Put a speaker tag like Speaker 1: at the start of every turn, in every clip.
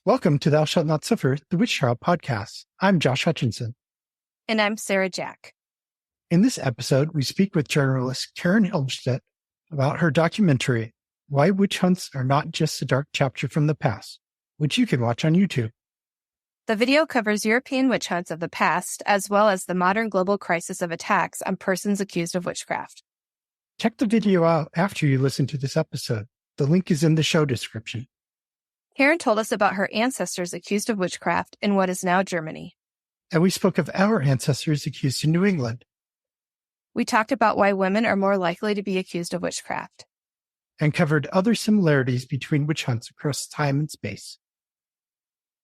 Speaker 1: Welcome to Thou Shalt Not Suffer, the Witch Trial podcast. I'm Josh Hutchinson.
Speaker 2: And I'm Sarah Jack.
Speaker 1: In this episode, we speak with journalist Karin Helmstaedt about her documentary, Why Witch Hunts Are Not Just a Dark Chapter from the Past, which you can watch on YouTube.
Speaker 2: The video covers European witch hunts of the past, as well as the modern global crisis of attacks on persons accused of witchcraft.
Speaker 1: Check the video out after you listen to this episode. The link is in the show description.
Speaker 2: Karin told us about her ancestors accused of witchcraft in what is now Germany.
Speaker 1: And we spoke of our ancestors accused in New England.
Speaker 2: We talked about why women are more likely to be accused of witchcraft.
Speaker 1: And covered other similarities between witch hunts across time and space.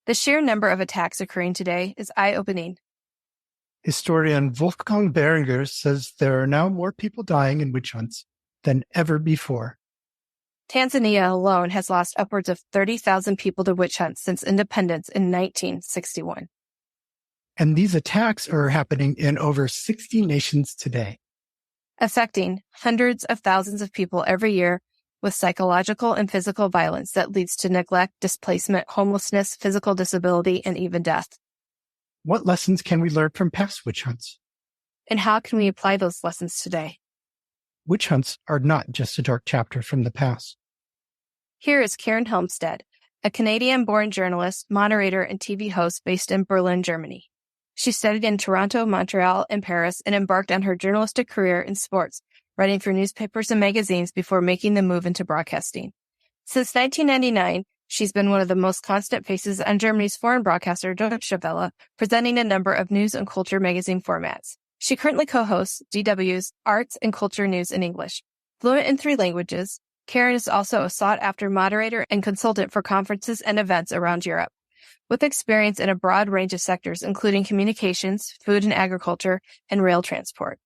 Speaker 2: The sheer number of attacks occurring today is eye-opening.
Speaker 1: Historian Wolfgang Behringer says there are now more people dying in witch hunts than ever before.
Speaker 2: Tanzania alone has lost upwards of 30,000 people to witch hunts since independence in 1961.
Speaker 1: And these attacks are happening in over 60 nations today,
Speaker 2: affecting hundreds of thousands of people every year with psychological and physical violence that leads to neglect, displacement, homelessness, physical disability, and even death.
Speaker 1: What lessons can we learn from past witch hunts?
Speaker 2: And how can we apply those lessons today?
Speaker 1: Witch hunts are not just a dark chapter from the past.
Speaker 2: Here is Karin Helmstaedt, a Canadian-born journalist, moderator, and TV host based in Berlin, Germany. She studied in Toronto, Montreal, and Paris, and embarked on her journalistic career in sports, writing for newspapers and magazines before making the move into broadcasting. Since 1999, she's been one of the most constant faces on Germany's foreign broadcaster Deutsche Welle, presenting a number of news and culture magazine formats. She currently co-hosts DW's Arts and Culture News in English. Fluent in 3 languages, Karin is also a sought-after moderator and consultant for conferences and events around Europe, with experience in a broad range of sectors, including communications, food and agriculture, and rail transport.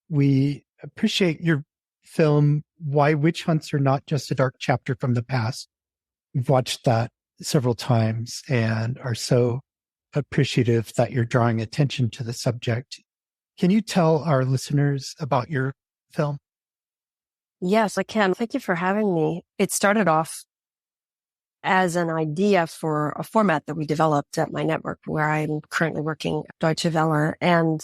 Speaker 1: We appreciate your film, Why Witch Hunts Are Not Just a Dark Chapter from the Past. We've watched that several times and are so appreciative that you're drawing attention to the subject. Can you tell our listeners about your film?
Speaker 3: Yes, I can. Thank you for having me. It started off as an idea for a format that we developed at my network where I'm currently working at Deutsche Welle. And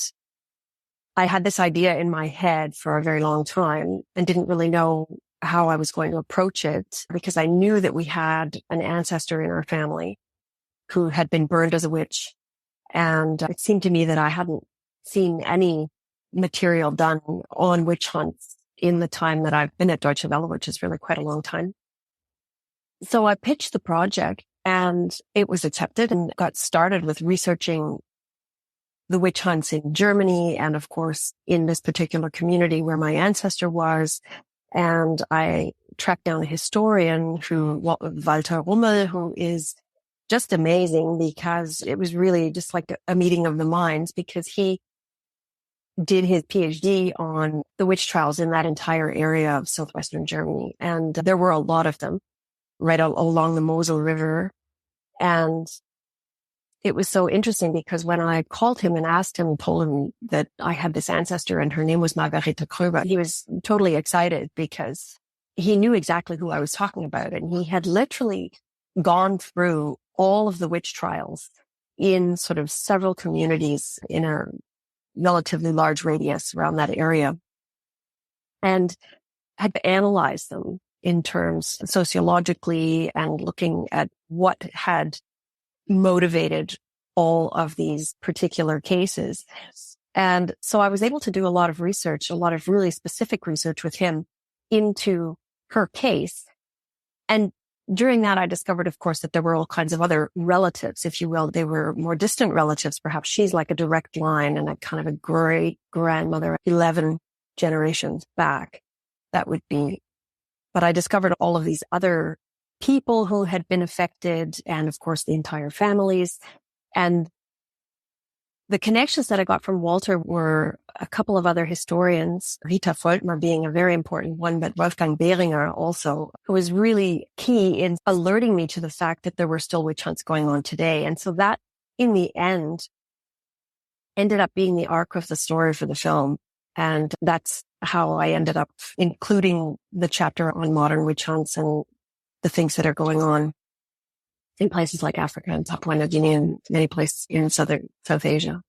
Speaker 3: I had this idea in my head for a very long time and didn't really know how I was going to approach it because I knew that we had an ancestor in our family who had been burned as a witch. And it seemed to me that I hadn't seen any material done on witch hunts in the time that I've been at Deutsche Welle, which is really quite a long time. So I pitched the project and it was accepted and got started with researching the witch hunts in Germany and, of course, in this particular community where my ancestor was. And I tracked down a historian Walter Rummel, who is just amazing because it was really just like a meeting of the minds because he did his PhD on the witch trials in that entire area of southwestern Germany. And there were a lot of them right along the Mosel River. And it was so interesting because when I called him and asked him, told him that I had this ancestor and her name was Margarete Kröber, he was totally excited because he knew exactly who I was talking about. And he had literally gone through all of the witch trials in sort of several communities in a relatively large radius around that area and had analyzed them in terms sociologically and looking at what had motivated all of these particular cases. And so I was able to do a lot of research, a lot of really specific research with him into her case. And during that, I discovered, of course, that there were all kinds of other relatives, if you will. They were more distant relatives. Perhaps she's like a direct line and a kind of a great grandmother, 11 generations back. That would be. But I discovered all of these other people who had been affected and, of course, the entire families. And the connections that I got from Walter were a couple of other historians, Rita Volkmar being a very important one, but Wolfgang Behringer also, who was really key in alerting me to the fact that there were still witch hunts going on today. And so that, in the end, ended up being the arc of the story for the film. And that's how I ended up including the chapter on modern witch hunts and the things that are going on. in places like Africa and Papua New Guinea and many places in South Asia.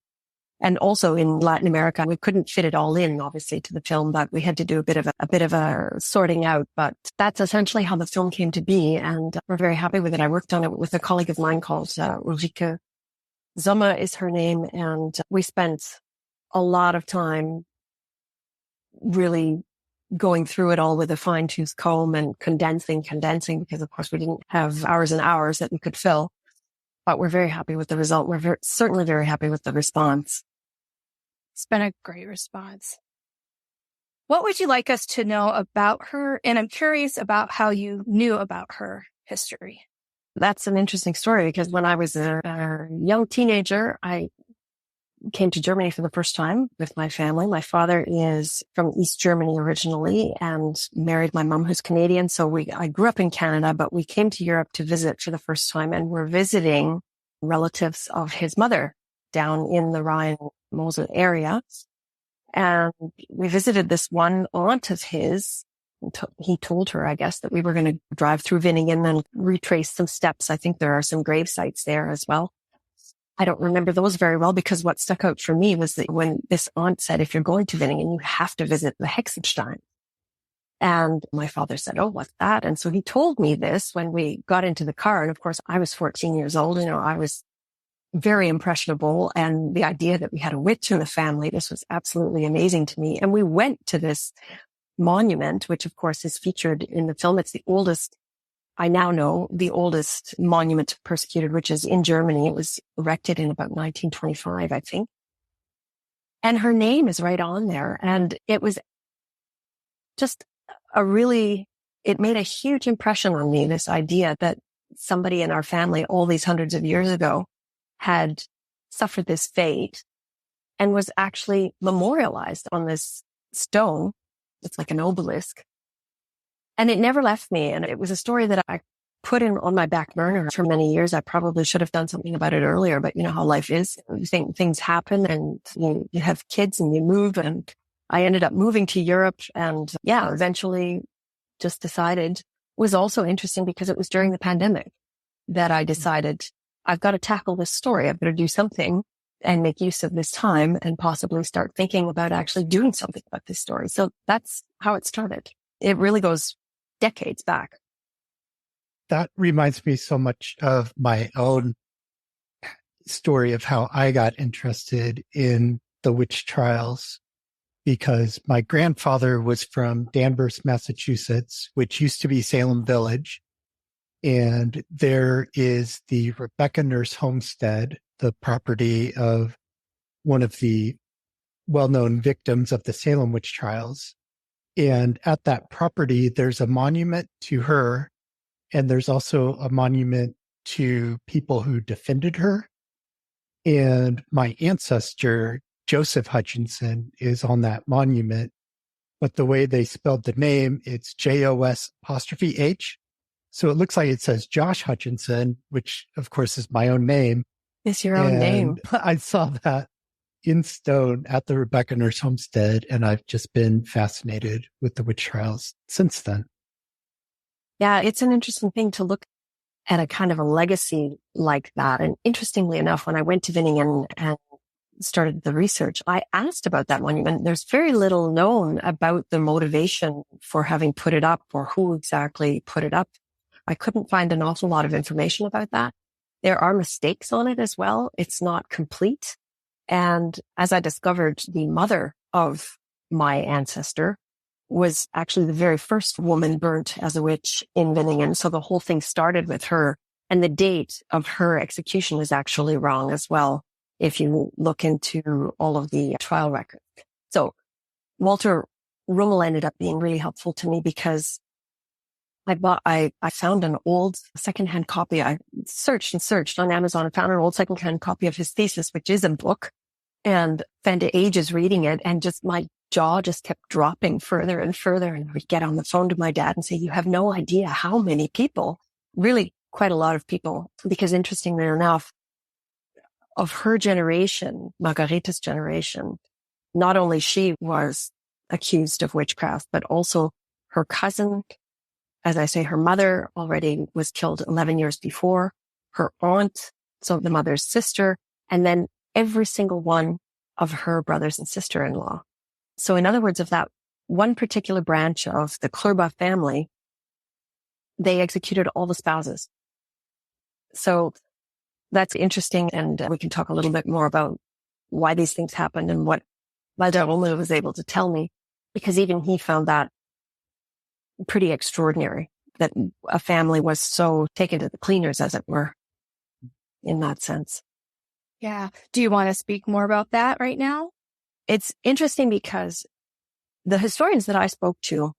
Speaker 3: And also in Latin America. We couldn't fit it all in, obviously, to the film, but we had to do a bit of a sorting out. But that's essentially how the film came to be. And we're very happy with it. I worked on it with a colleague of mine called Ulrike Sommer is her name. And we spent a lot of time really going through it all with a fine-tooth comb and condensing, because of course we didn't have hours and hours that we could fill. But we're very happy with the result. We're certainly very happy with the response.
Speaker 2: It's been a great response. What would you like us to know about her? And I'm curious about how you knew about her history.
Speaker 3: That's an interesting story because when I was a young teenager, I came to Germany for the first time with my family. My father is from East Germany originally and married my mom who's Canadian. So I grew up in Canada, but we came to Europe to visit for the first time and we're visiting relatives of his mother down in the Rhine-Mosel area. And we visited this one aunt of his. He told her, I guess, that we were going to drive through Winningen and retrace some steps. I think there are some grave sites there as well. I don't remember those very well because what stuck out for me was that when this aunt said, if you're going to Winningen, you have to visit the Hexenstein. And my father said, oh, what's that? And so he told me this when we got into the car. And of course, I was 14 years old. I was very impressionable. And the idea that we had a witch in the family, this was absolutely amazing to me. And we went to this monument, which of course is featured in the film. It's the oldest, I now know, the oldest monument to persecuted witches in Germany. It was erected in about 1925, I think. And her name is right on there. And it was just it made a huge impression on me, this idea that somebody in our family all these hundreds of years ago had suffered this fate and was actually memorialized on this stone. It's like an obelisk. And it never left me. And it was a story that I put on my back burner for many years. I probably should have done something about it earlier, but you know how life is. You think things happen and you have kids and you move. And I ended up moving to Europe and eventually just decided. It was also interesting because it was during the pandemic that I decided I've got to tackle this story. I've got to do something and make use of this time and possibly start thinking about actually doing something about this story. So that's how it started. It really goes decades back.
Speaker 1: That reminds me so much of my own story of how I got interested in the witch trials, because my grandfather was from Danvers, Massachusetts, which used to be Salem Village. And there is the Rebecca Nurse Homestead, the property of one of the well-known victims of the Salem witch trials. And at that property, there's a monument to her. And there's also a monument to people who defended her. And my ancestor, Joseph Hutchinson, is on that monument. But the way they spelled the name, it's JOS''H. So it looks like it says Josh Hutchinson, which of course is my own name.
Speaker 3: It's your own name.
Speaker 1: I saw that in stone at the Rebecca Nurse Homestead, and I've just been fascinated with the witch trials since then.
Speaker 3: Yeah, it's an interesting thing to look at a kind of a legacy like that. And interestingly enough, when I went to Winningen and started the research, I asked about that monument. There's very little known about the motivation for having put it up or who exactly put it up. I couldn't find an awful lot of information about that. There are mistakes on it as well. It's not complete. And as I discovered, the mother of my ancestor was actually the very first woman burnt as a witch in Winningen. So the whole thing started with her. And the date of her execution is actually wrong as well, if you look into all of the trial records. So Walter Rummel ended up being really helpful to me because I found an old secondhand copy. I searched on Amazon and found an old secondhand copy of his thesis, which is a book, and spent ages reading it. And just my jaw just kept dropping further and further. And I would get on the phone to my dad and say, you have no idea how many people, really quite a lot of people, because interestingly enough, of her generation, Margareta's generation, not only she was accused of witchcraft, but also her cousin. As I say, her mother already was killed 11 years before. her aunt, so the mother's sister, and then every single one of her brothers and sister-in-law. So in other words, of that one particular branch of the Klurba family, they executed all the spouses. So that's interesting. And we can talk a little bit more about why these things happened and what Valderrama was able to tell me, because even he found that pretty extraordinary, that a family was so taken to the cleaners, as it were, in that sense.
Speaker 2: Yeah. Do you want to speak more about that right now?
Speaker 3: It's interesting because the historians that I spoke to,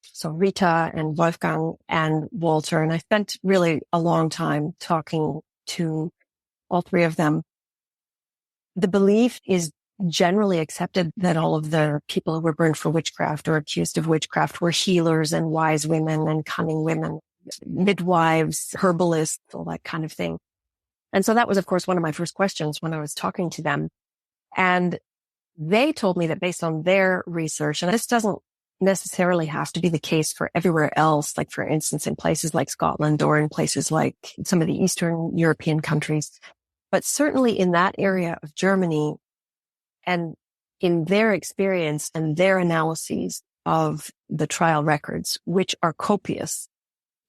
Speaker 3: so Rita and Wolfgang and Walter, and I spent really a long time talking to all three of them. The belief is generally accepted that all of the people who were burned for witchcraft or accused of witchcraft were healers and wise women and cunning women, midwives, herbalists, all that kind of thing. And so that was, of course, one of my first questions when I was talking to them. And they told me that based on their research, and this doesn't necessarily have to be the case for everywhere else, like for instance, in places like Scotland or in places like some of the Eastern European countries, but certainly in that area of Germany and in their experience and their analyses of the trial records, which are copious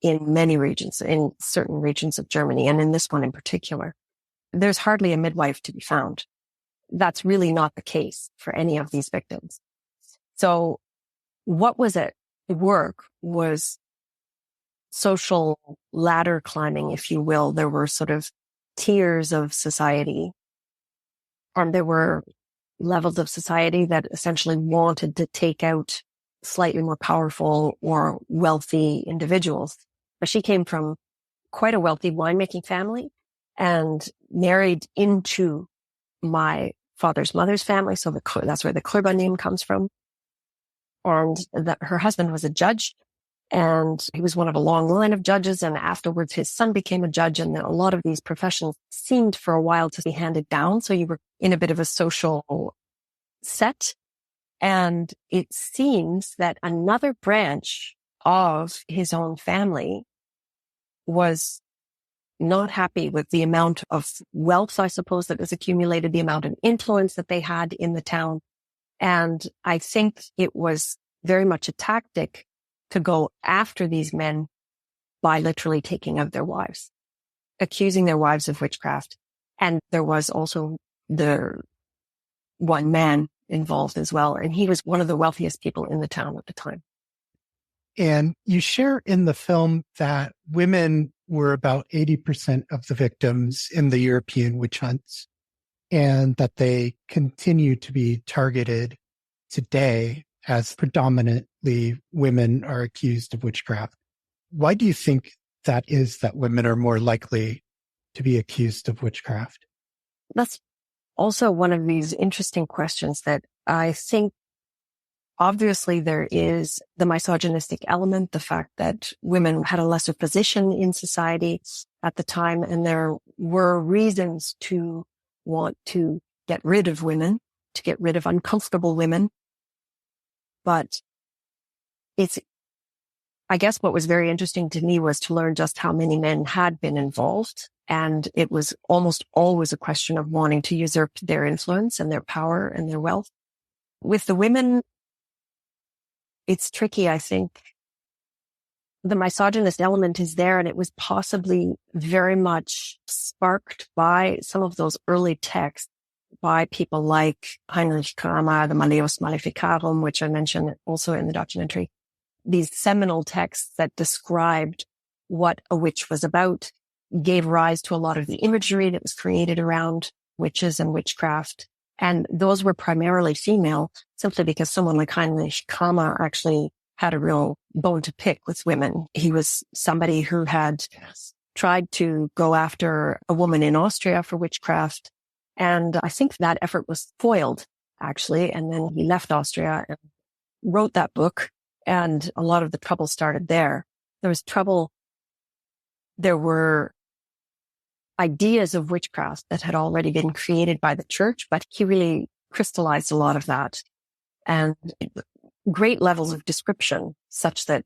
Speaker 3: in many regions, in certain regions of Germany, and in this one in particular, there's hardly a midwife to be found. That's really not the case for any of these victims. So what was at work was social ladder climbing, if you will. There were sort of tiers of society, and there were levels of society that essentially wanted to take out slightly more powerful or wealthy individuals. But she came from quite a wealthy winemaking family and married into my father's mother's family. So that's where the Klurba name comes from. And her husband was a judge, and he was one of a long line of judges. And afterwards, his son became a judge. And a lot of these professions seemed for a while to be handed down. So you were in a bit of a social set. And it seems that another branch of his own family was not happy with the amount of wealth, I suppose, that was accumulated, the amount of influence that they had in the town. And I think it was very much a tactic to go after these men by literally taking out their wives, accusing their wives of witchcraft. And there was also the one man involved as well. And he was one of the wealthiest people in the town at the time.
Speaker 1: And you share in the film that women were about 80% of the victims in the European witch hunts, and that they continue to be targeted today as predominantly women are accused of witchcraft. Why do you think that is, that women are more likely to be accused of witchcraft?
Speaker 3: That's also one of these interesting questions that I think obviously there is the misogynistic element, the fact that women had a lesser position in society at the time, and there were reasons to want to get rid of women, to get rid of uncomfortable women. But I guess what was very interesting to me was to learn just how many men had been involved. And it was almost always a question of wanting to usurp their influence and their power and their wealth. With the women, it's tricky, I think. The misogynist element is there, and it was possibly very much sparked by some of those early texts by people like Heinrich Kramer, the Malleus Maleficarum, which I mentioned also in the documentary. These seminal texts that described what a witch was about gave rise to a lot of the imagery that was created around witches and witchcraft. And those were primarily female, simply because someone like Heinrich Kramer actually had a real bone to pick with women. He was somebody who had tried to go after a woman in Austria for witchcraft. And I think that effort was foiled, actually. And then he left Austria and wrote that book. And a lot of the trouble started there. There was trouble. There were ideas of witchcraft that had already been created by the church, but he really crystallized a lot of that, and great levels of description, such that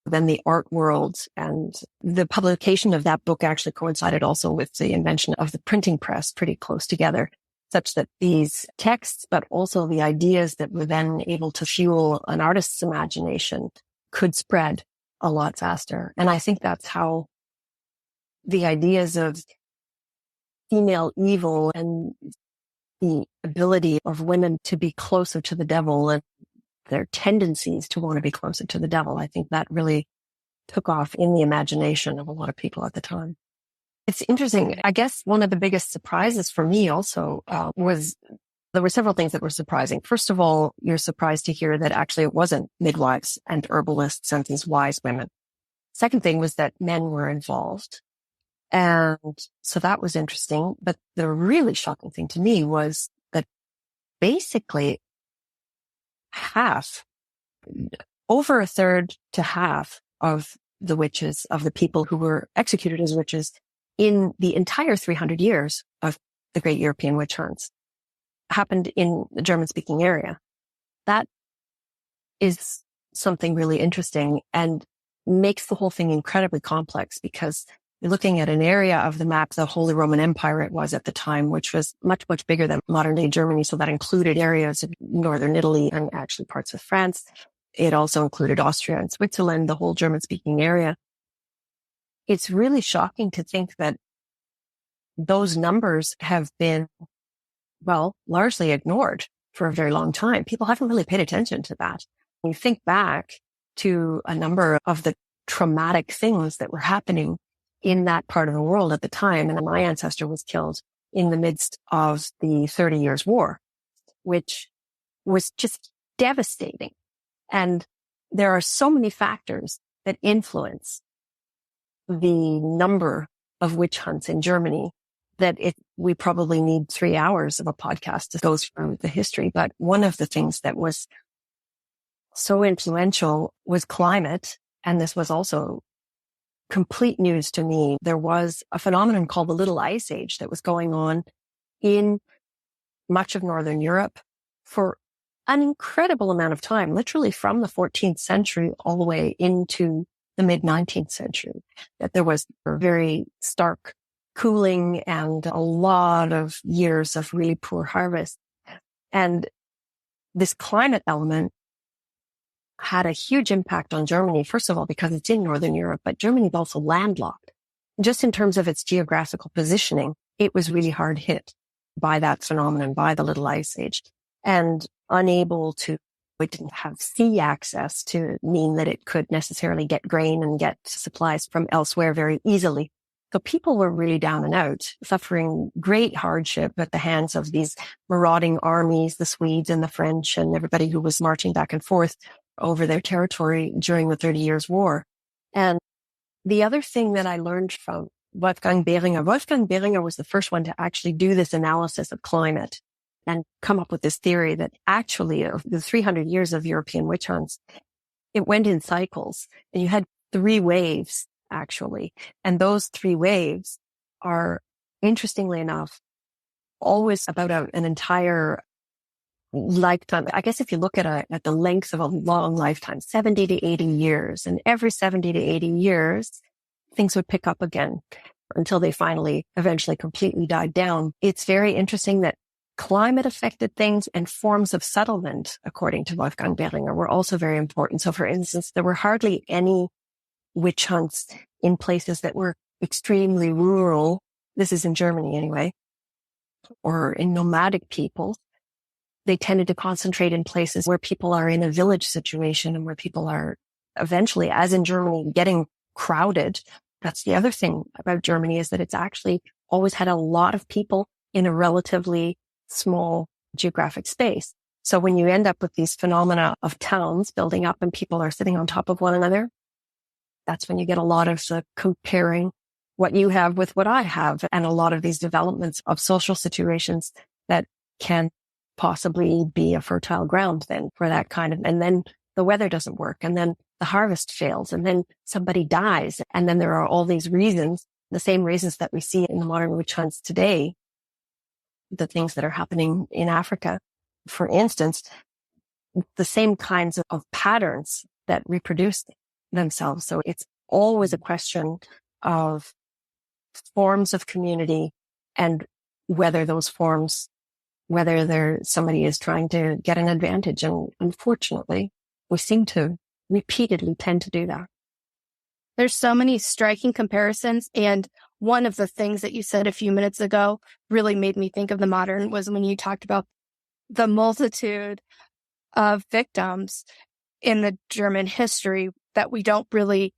Speaker 3: then the art world. And the publication of that book actually coincided also with the invention of the printing press, pretty close together, such that these texts, but also the ideas that were then able to fuel an artist's imagination could spread a lot faster. And I think that's how the ideas of female evil and the ability of women to be closer to the devil and their tendencies to want to be closer to the devil, I think that really took off in the imagination of a lot of people at the time. It's interesting. I guess one of the biggest surprises for me also was there were several things that were surprising. First of all, you're surprised to hear that actually it wasn't midwives and herbalists and these wise women. Second thing was that men were involved. And so that was interesting. But the really shocking thing to me was that basically over a third to half of the witches, of the people who were executed as witches in the entire 300 years of the Great European Witch Hunts, happened in the German-speaking area. That is something really interesting and makes the whole thing incredibly complex, because you're looking at an area of the map, the Holy Roman Empire it was at the time, which was much, much bigger than modern-day Germany. So that included areas of northern Italy and actually parts of France. It also included Austria and Switzerland, the whole German-speaking area. It's really shocking to think that those numbers have been, well, largely ignored for a very long time. People haven't really paid attention to that. When you think back to a number of the traumatic things that were happening in that part of the world at the time, and my ancestor was killed in the midst of the 30 Years' War, which was just devastating. And there are so many factors that influence the number of witch hunts in Germany that we probably need 3 hours of a podcast to go through the history. But one of the things that was so influential was climate. And this was also complete news to me. There was a phenomenon called the Little Ice Age that was going on in much of Northern Europe for an incredible amount of time, literally from the 14th century all the way into the mid-19th century, that there was a very stark cooling and a lot of years of really poor harvest. And this climate element had a huge impact on Germany, first of all, because it's in Northern Europe, but Germany is also landlocked. Just in terms of its geographical positioning, it was really hard hit by that phenomenon, by the Little Ice Age, and it didn't have sea access to mean that it could necessarily get grain and get supplies from elsewhere very easily. So people were really down and out, suffering great hardship at the hands of these marauding armies, the Swedes and the French and everybody who was marching back and forth over their territory during the 30 Years' War. And the other thing that I learned from Wolfgang Behringer was the first one to actually do this analysis of climate and come up with this theory that actually of the 300 years of European witch hunts, it went in cycles, and you had 3 waves actually. And those 3 waves are, interestingly enough, always about an entire lifetime. I guess if you look at the length of a long lifetime, 70 to 80 years, and every 70 to 80 years, things would pick up again until they eventually completely died down. It's very interesting that climate affected things and forms of settlement, according to Wolfgang Behringer, were also very important. So for instance, there were hardly any witch hunts in places that were extremely rural. This is in Germany anyway, or in nomadic people. They tended to concentrate in places where people are in a village situation and where people are eventually, as in Germany, getting crowded. That's the other thing about Germany, is that it's actually always had a lot of people in a relatively small geographic space. So when you end up with these phenomena of towns building up and people are sitting on top of one another, that's when you get a lot of comparing what you have with what I have, and a lot of these developments of social situations that can possibly be a fertile ground then for that kind of, and then the weather doesn't work, and then the harvest fails, and then somebody dies. And then there are all these reasons, the same reasons that we see in the modern witch hunts today, the things that are happening in Africa, for instance, the same kinds of patterns that reproduce themselves. So it's always a question of forms of community and whether those forms, whether somebody is trying to get an advantage. And unfortunately, we seem to repeatedly tend to do that.
Speaker 2: There's so many striking comparisons. And one of the things that you said a few minutes ago really made me think of the modern was when you talked about the multitude of victims in the German history that we don't really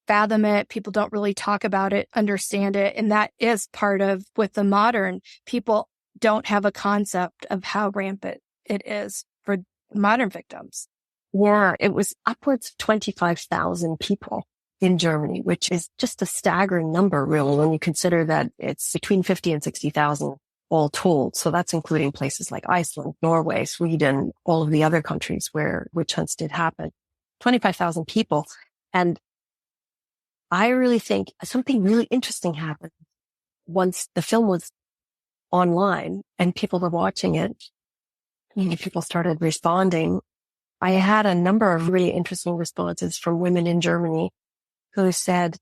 Speaker 2: fathom it. People don't really talk about it, understand it. And that is part of with the modern. People don't have a concept of how rampant it is for modern victims.
Speaker 3: Yeah, it was upwards of 25,000 people in Germany, which is just a staggering number, really, when you consider that it's between 50 and 60,000 all told. So that's including places like Iceland, Norway, Sweden, all of the other countries where witch hunts did happen. 25,000 people. And I really think something really interesting happened once the film was online and people were watching it. People started responding. I had a number of really interesting responses from women in Germany who said,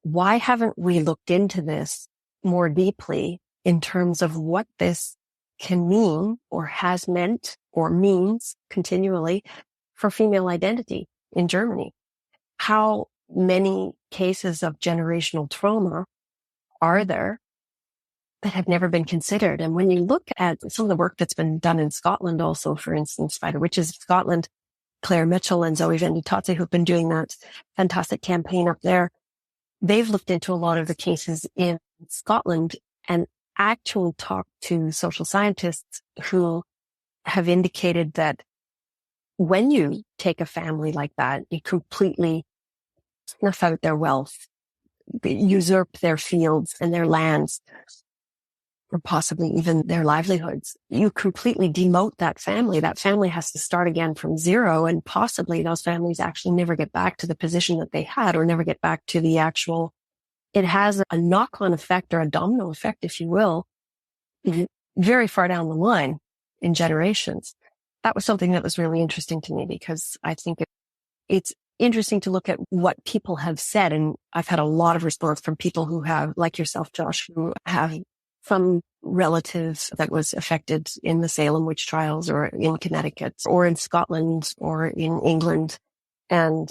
Speaker 3: why haven't we looked into this more deeply in terms of what this can mean or has meant or means continually for female identity in Germany? How many cases of generational trauma are there that have never been considered? And when you look at some of the work that's been done in Scotland also, for instance, by the Witches of Scotland, Claire Mitchell and Zoe Venditazzi, who've been doing that fantastic campaign up there, they've looked into a lot of the cases in Scotland and actually talked to social scientists who have indicated that when you take a family like that, you completely snuff out their wealth, usurp their fields and their lands, or possibly even their livelihoods. You completely demote that family. That family has to start again from zero, and possibly those families actually never get back to the position that they had or never get back to the actual. It has a knock-on effect or a domino effect, if you will, very far down the line in generations. That was something that was really interesting to me because I think it's interesting to look at what people have said. And I've had a lot of response from people who have, like yourself, Josh, who have some relatives that was affected in the Salem witch trials or in Connecticut or in Scotland or in England. And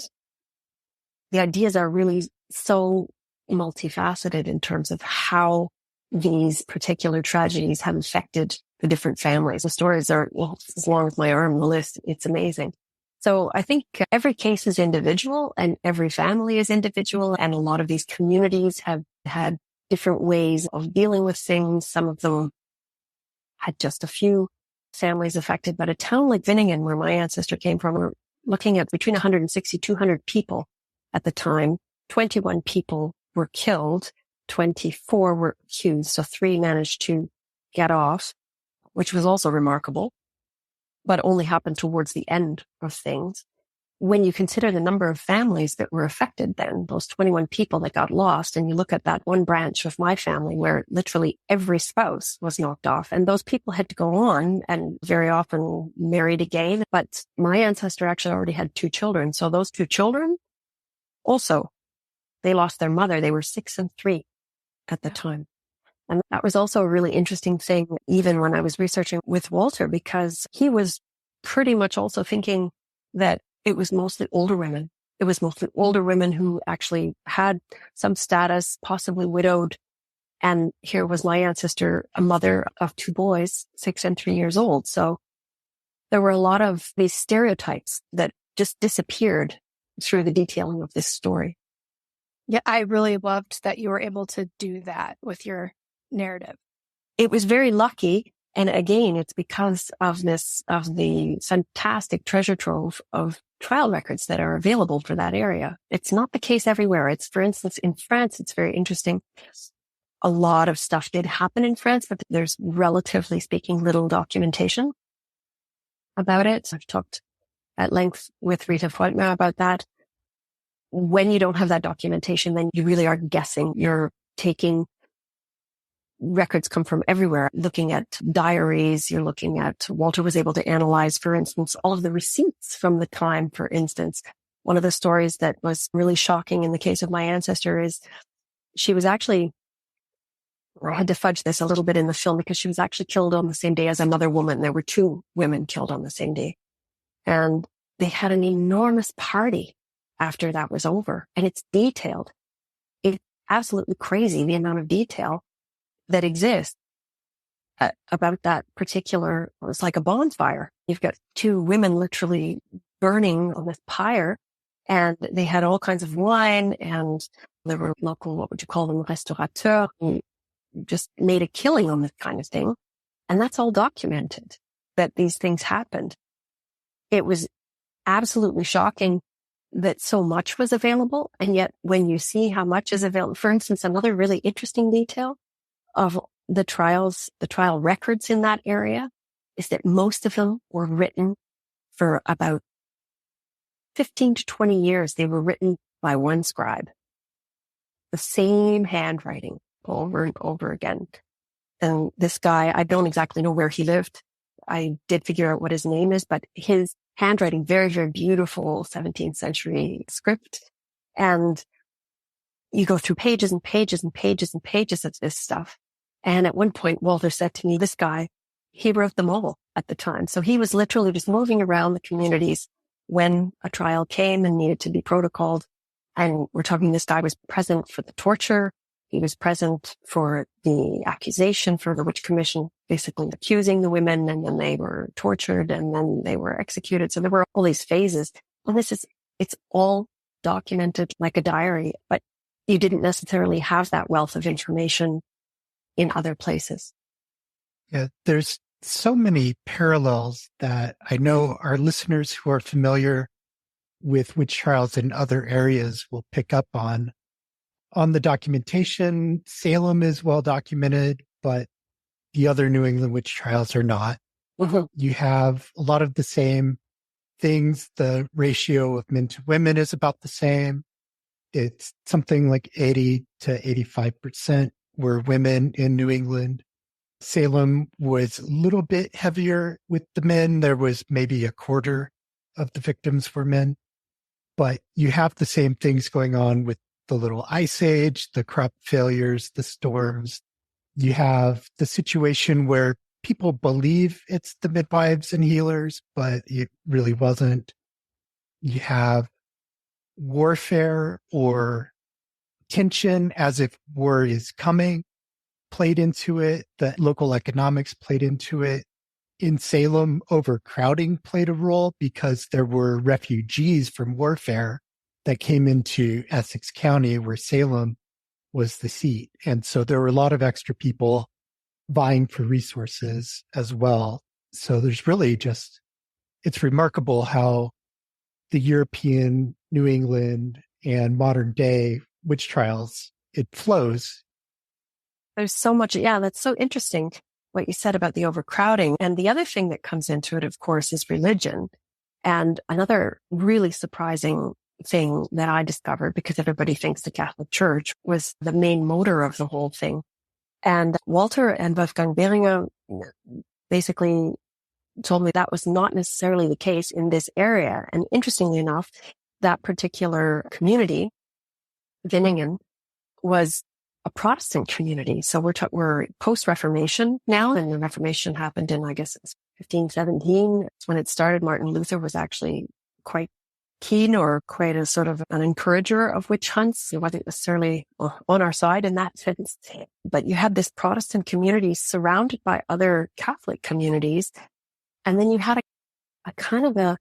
Speaker 3: the ideas are really so multifaceted in terms of how these particular tragedies have affected the different families. The stories are, well, as long as my arm, the list, it's amazing. So I think every case is individual and every family is individual. And a lot of these communities have had different ways of dealing with things. Some of them had just a few families affected, but a town like Winningen, where my ancestor came from, we're looking at between 160, 200 people at the time. 21 people were killed. 24 were accused. So 3 managed to get off, which was also remarkable, but only happened towards the end of things. When you consider the number of families that were affected then, those 21 people that got lost, and you look at that one branch of my family where literally every spouse was knocked off, and those people had to go on and very often married again. But my ancestor actually already had 2 children. So those 2 children also, they lost their mother. They were 6 and 3 at the time. And that was also a really interesting thing, even when I was researching with Walter, because he was pretty much also thinking that it was mostly older women. It was mostly older women who actually had some status, possibly widowed. And here was my ancestor, a mother of 2 boys, 6 and 3 years old. So there were a lot of these stereotypes that just disappeared through the detailing of this story.
Speaker 2: Yeah, I really loved that you were able to do that with your narrative.
Speaker 3: It was very lucky. And again, it's because of the fantastic treasure trove of trial records that are available for that area. It's not the case everywhere. It's, for instance, in France, it's very interesting. A lot of stuff did happen in France, but there's relatively speaking little documentation about it. I've talked at length with Rita Freudmer about that. When you don't have that documentation, then you really are guessing. You're taking records come from everywhere, looking at diaries. You're looking at, Walter was able to analyze, for instance, all of the receipts from the time, for instance, One of the stories that was really shocking in the case of my ancestor is she was actually, I had to fudge this a little bit in the film because she was actually killed on the same day as another woman. There were two women killed on the same day. And they had an enormous party after that was over. And it's detailed. It's absolutely crazy, the amount of detail that exists about that particular, it was like a bonfire. You've got two women literally burning on this pyre, and they had all kinds of wine, and there were local, what would you call them, restaurateurs, who just made a killing on this kind of thing. And that's all documented, that these things happened. It was absolutely shocking that so much was available. And yet when you see how much is available, for instance, another really interesting detail of the trials, the trial records in that area is that most of them were written for about 15 to 20 years. They were written by one scribe, the same handwriting over and over again. And this guy, I don't exactly know where he lived. I did figure out what his name is, but his handwriting, very, very beautiful 17th century script. And you go through pages and pages and pages and pages of this stuff. And at one point, Walter said to me, this guy, he wrote them all at the time. So he was literally just moving around the communities when a trial came and needed to be protocoled. And we're talking, this guy was present for the torture. He was present for the accusation, for the witch commission, basically accusing the women, and then they were tortured, and then they were executed. So there were all these phases. And it's all documented like a diary, but you didn't necessarily have that wealth of information in other places.
Speaker 1: Yeah, there's so many parallels that I know our listeners who are familiar with witch trials in other areas will pick up on. On the documentation, Salem is well documented, but the other New England witch trials are not.
Speaker 3: Mm-hmm.
Speaker 1: You have a lot of the same things. The ratio of men to women is about the same. It's something like 80 to 85% were women in New England. Salem was a little bit heavier with the men. There was maybe a quarter of the victims were men. But you have the same things going on with the little ice age, the crop failures, the storms. You have the situation where people believe it's the midwives and healers, but it really wasn't. You have warfare or tension as if war is coming played into it. The local economics played into it. In Salem, overcrowding played a role because there were refugees from warfare that came into Essex County, where Salem was the seat. And so there were a lot of extra people vying for resources as well. So there's really it's remarkable how the European, New England, and modern day witch trials, it flows.
Speaker 3: There's so much. Yeah, that's so interesting what you said about the overcrowding. And the other thing that comes into it, of course, is religion. And another really surprising thing that I discovered, because everybody thinks the Catholic Church was the main motor of the whole thing. And Walter and Wolfgang Behringer basically told me that was not necessarily the case in this area. And interestingly enough, that particular community, Winningen, was a Protestant community. So we're post-Reformation now, and the Reformation happened in, I guess, it's 1517. It's when it started. Martin Luther was actually quite keen, or quite a sort of an encourager of witch hunts. He wasn't necessarily on our side in that sense. But you had this Protestant community surrounded by other Catholic communities. And then you had a kind of a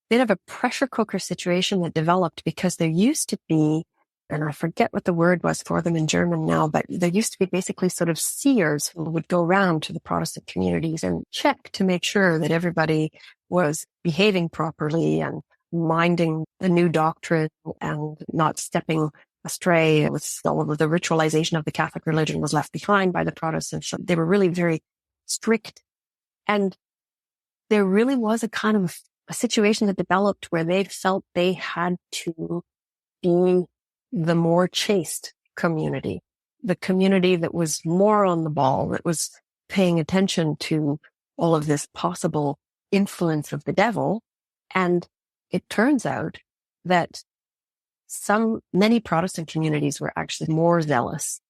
Speaker 3: bit of a pressure cooker situation that developed, because there used to be, and I forget what the word was for them in German now, but there used to be basically sort of seers who would go around to the Protestant communities and check to make sure that everybody was behaving properly and minding the new doctrine and not stepping astray. With all of the ritualization of the Catholic religion was left behind by the Protestants. So they were really very strict. And there really was a kind of a situation that developed where they felt they had to be the more chaste community, the community that was more on the ball, that was paying attention to all of this possible influence of the devil. And it turns out that many Protestant communities were actually more zealous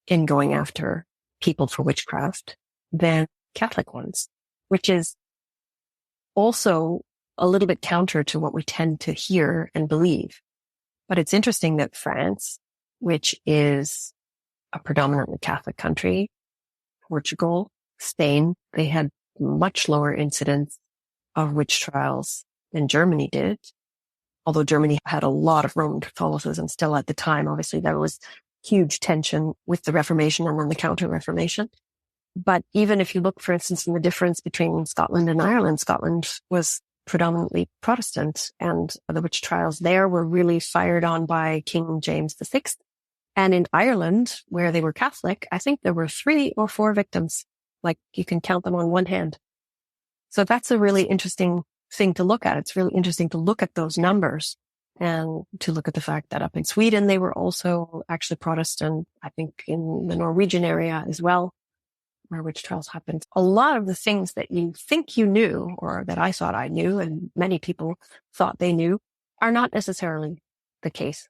Speaker 3: in going after people for witchcraft than Catholic ones, which is also a little bit counter to what we tend to hear and believe. But it's interesting that France, which is a predominantly Catholic country, Portugal, Spain, they had much lower incidence of witch trials than Germany did. Although Germany had a lot of Roman Catholicism still at the time. Obviously, there was huge tension with the Reformation and then the Counter-Reformation. But even if you look, for instance, in the difference between Scotland and Ireland, Scotland was predominantly Protestant, and the witch trials there were really fired on by King James VI. And in Ireland, where they were Catholic, I think there were 3 or 4 victims. Like, you can count them on one hand. So that's a really interesting thing to look at. It's really interesting to look at those numbers and to look at the fact that up in Sweden, they were also actually Protestant, I think in the Norwegian area as well, where witch trials happened. A lot of the things that you think you knew, or that I thought I knew, and many people thought they knew, are not necessarily the case.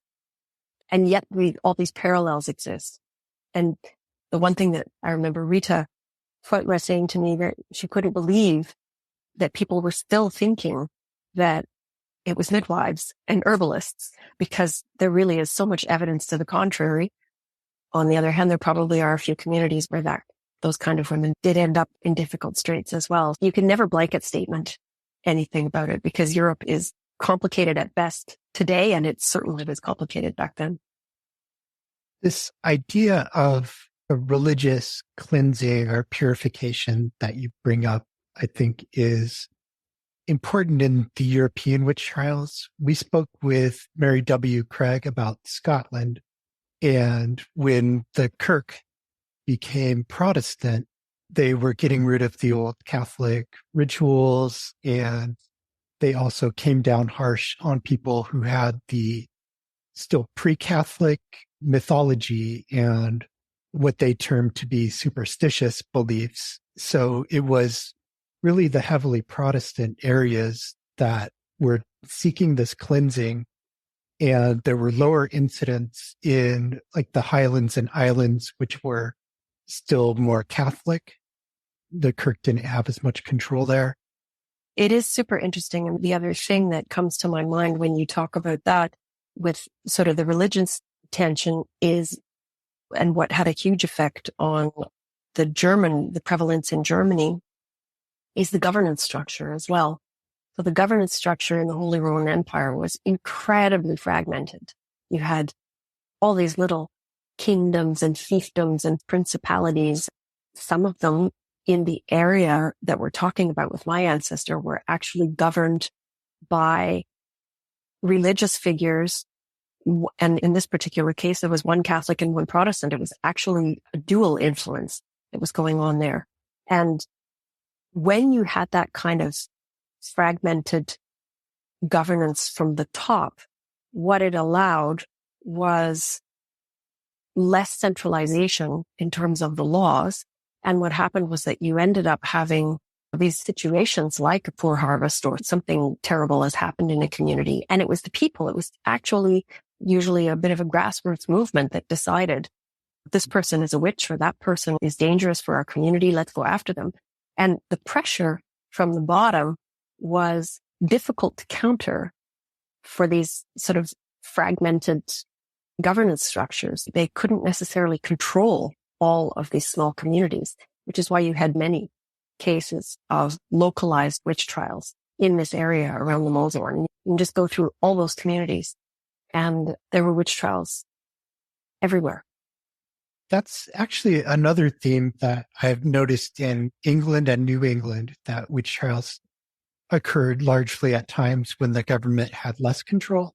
Speaker 3: And yet all these parallels exist. And the one thing that I remember Rita was saying to me, that she couldn't believe that people were still thinking that it was midwives and herbalists, because there really is so much evidence to the contrary. On the other hand, there probably are a few communities where those kind of women did end up in difficult straits as well. You can never blanket statement anything about it, because Europe is complicated at best today, and it certainly was complicated back then.
Speaker 1: This idea of a religious cleansing or purification that you bring up, I think, is important in the European witch trials. We spoke with Mary W. Craig about Scotland, and when the Kirk became Protestant, they were getting rid of the old Catholic rituals, and they also came down harsh on people who had the still pre-Catholic mythology and what they termed to be superstitious beliefs. So it was really the heavily Protestant areas that were seeking this cleansing, and there were lower incidents in like the Highlands and Islands, which were still more Catholic. The Kirk didn't have as much control there.
Speaker 3: It is super interesting. And the other thing that comes to my mind when you talk about that with sort of the religious tension is, and what had a huge effect on the prevalence in Germany, is the governance structure as well. So the governance structure in the Holy Roman Empire was incredibly fragmented. You had all these little kingdoms and fiefdoms and principalities. Some of them in the area that we're talking about with my ancestor were actually governed by religious figures. And in this particular case, there was one Catholic and one Protestant. It was actually a dual influence that was going on there. And when you had that kind of fragmented governance from the top, what it allowed was less centralization in terms of the laws. And what happened was that you ended up having these situations like a poor harvest or something terrible has happened in a community. And it was the people. It was actually usually a bit of a grassroots movement that decided this person is a witch or that person is dangerous for our community. Let's go after them. And the pressure from the bottom was difficult to counter for these sort of fragmented governance structures. They couldn't necessarily control all of these small communities, which is why you had many cases of localized witch trials in this area around the Mosel. And you can just go through all those communities, and there were witch trials everywhere.
Speaker 1: That's actually another theme that I've noticed in England and New England, that witch trials occurred largely at times when the government had less control.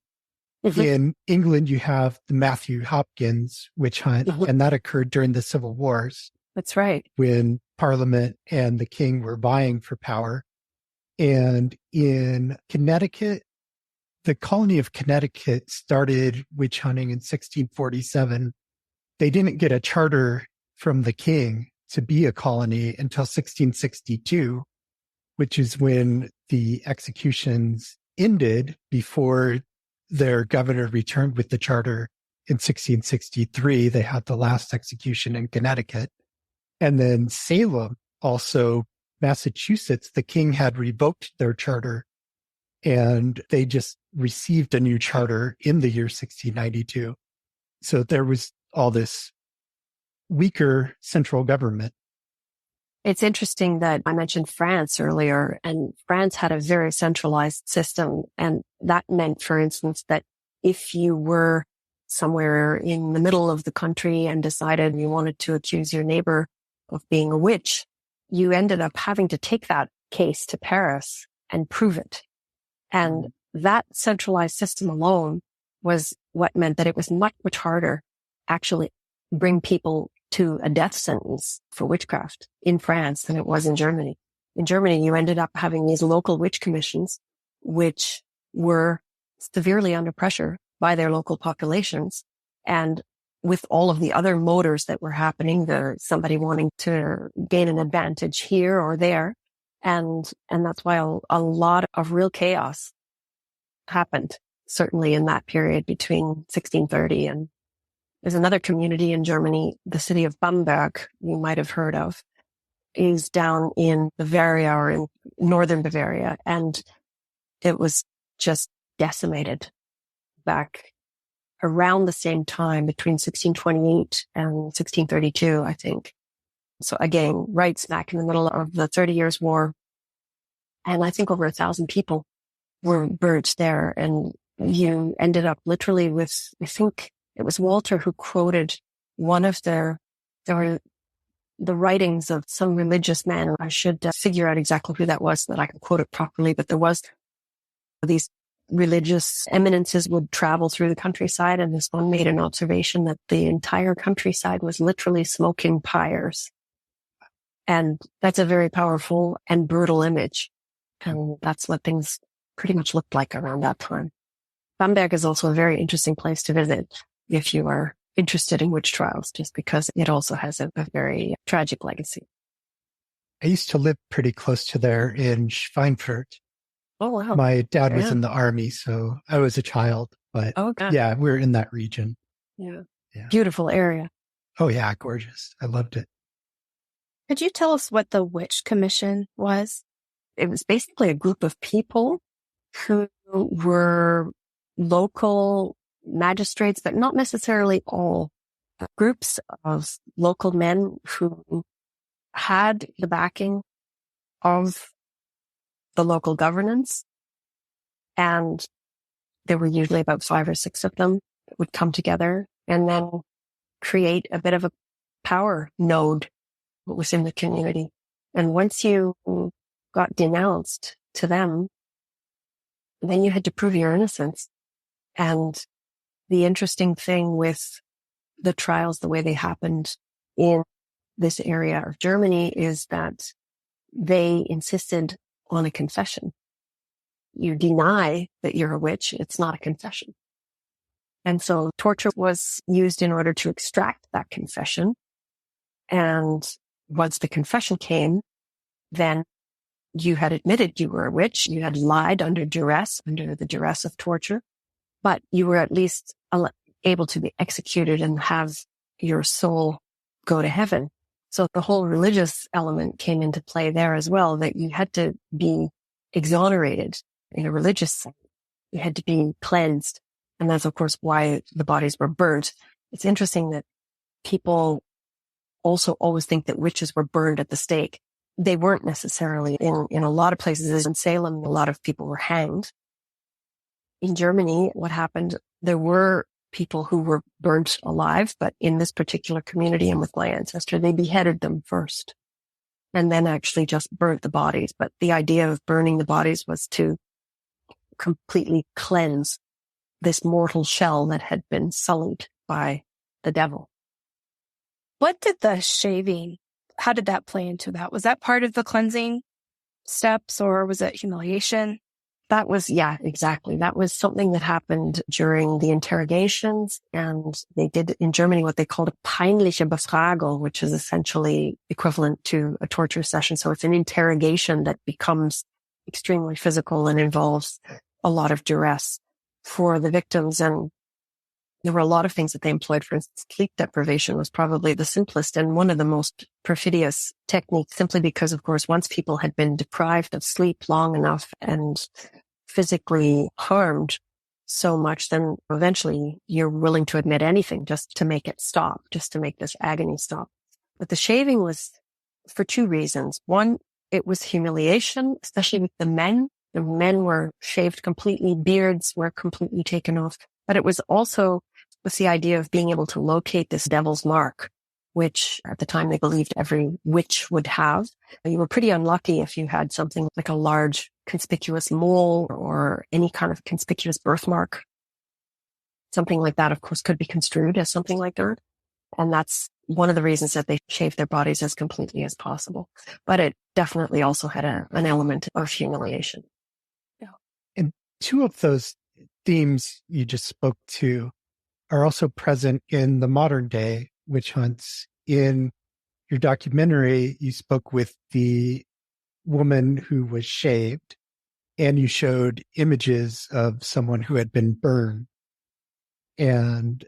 Speaker 1: Mm-hmm. In England, you have the Matthew Hopkins witch hunt, mm-hmm. and that occurred during the Civil Wars.
Speaker 3: That's right.
Speaker 1: When Parliament and the king were vying for power. And in Connecticut, the colony of Connecticut started witch hunting in 1647. They didn't get a charter from the king to be a colony until 1662, which is when the executions ended before their governor returned with the charter in 1663. They had the last execution in Connecticut. And then Salem, also Massachusetts, the king had revoked their charter and they just received a new charter in the year 1692. So there was all this weaker central government.
Speaker 3: It's interesting that I mentioned France earlier, and France had a very centralized system. And that meant, for instance, that if you were somewhere in the middle of the country and decided you wanted to accuse your neighbor of being a witch, you ended up having to take that case to Paris and prove it. And that centralized system alone was what meant that it was much, much harder actually bring people to a death sentence for witchcraft in France than it was in Germany. In Germany, you ended up having these local witch commissions, which were severely under pressure by their local populations. And with all of the other motors that were happening, there's somebody wanting to gain an advantage here or there. And that's why a lot of real chaos happened, certainly in that period between 1630 and there's another community in Germany, the city of Bamberg, you might have heard of, is down in Bavaria or in northern Bavaria. And it was just decimated back around the same time between 1628 and 1632, I think. So again, right smack in the middle of the 30 Years' War. And I think over 1,000 people were burnt there. And you ended up literally with, I think, it was Walter who quoted one of there were the writings of some religious man. I should figure out exactly who that was so that I can quote it properly. But there was these religious eminences would travel through the countryside. And this one made an observation that the entire countryside was literally smoking pyres. And that's a very powerful and brutal image. And that's what things pretty much looked like around that time. Bamberg is also a very interesting place to visit if you are interested in witch trials, just because it also has a very tragic legacy.
Speaker 1: I used to live pretty close to there in Schweinfurt.
Speaker 3: Oh, wow.
Speaker 1: My dad was in the army, so I was a child, but yeah, we're in that region.
Speaker 3: Yeah. Beautiful area.
Speaker 1: Oh, yeah, gorgeous. I loved it.
Speaker 2: Could you tell us what the Witch Commission was?
Speaker 3: It was basically a group of people who were local magistrates, but not necessarily all. Groups of local men who had the backing of the local governance. And there were usually about 5 or 6 of them that would come together and then create a bit of a power node within the community. And once you got denounced to them, then you had to prove your innocence. And the interesting thing with the trials, the way they happened in this area of Germany, is that they insisted on a confession. You deny that you're a witch, it's not a confession. And so torture was used in order to extract that confession. And once the confession came, then you had admitted you were a witch. You had lied under duress, under the duress of torture, but you were at least able to be executed and have your soul go to heaven. So the whole religious element came into play there as well, that you had to be exonerated in a religious sense. You had to be cleansed. And that's, of course, why the bodies were burnt. It's interesting that people also always think that witches were burned at the stake. They weren't necessarily. In a lot of places, in Salem, a lot of people were hanged. In Germany, what happened, there were people who were burnt alive, but in this particular community and with my ancestor, they beheaded them first and then actually just burnt the bodies. But the idea of burning the bodies was to completely cleanse this mortal shell that had been sullied by the devil.
Speaker 2: What did the shaving, how did that play into that? Was that part of the cleansing steps or was it humiliation?
Speaker 3: That was, yeah, exactly. That was something that happened during the interrogations. And they did in Germany what they called a peinliche Befragung, which is essentially equivalent to a torture session. So it's an interrogation that becomes extremely physical and involves a lot of duress. for the victims. And there were a lot of things that they employed. For instance, sleep deprivation was probably the simplest and one of the most perfidious techniques, simply because, of course, once people had been deprived of sleep long enough and physically harmed so much, then eventually you're willing to admit anything just to make it stop, just to make this agony stop. But the shaving was for two reasons. One, it was humiliation, especially with the men. The men were shaved completely, beards were completely taken off. But it was also with the idea of being able to locate this devil's mark, which at the time they believed every witch would have. You were pretty unlucky if you had something like a large conspicuous mole or any kind of conspicuous birthmark. Something like that, of course, could be construed as something like dirt. And that's one of the reasons that they shaved their bodies as completely as possible. But it definitely also had an element of humiliation.
Speaker 1: Yeah. And two of those themes you just spoke to are also present in the modern day witch hunts. In your documentary, you spoke with the woman who was shaved, and you showed images of someone who had been burned. And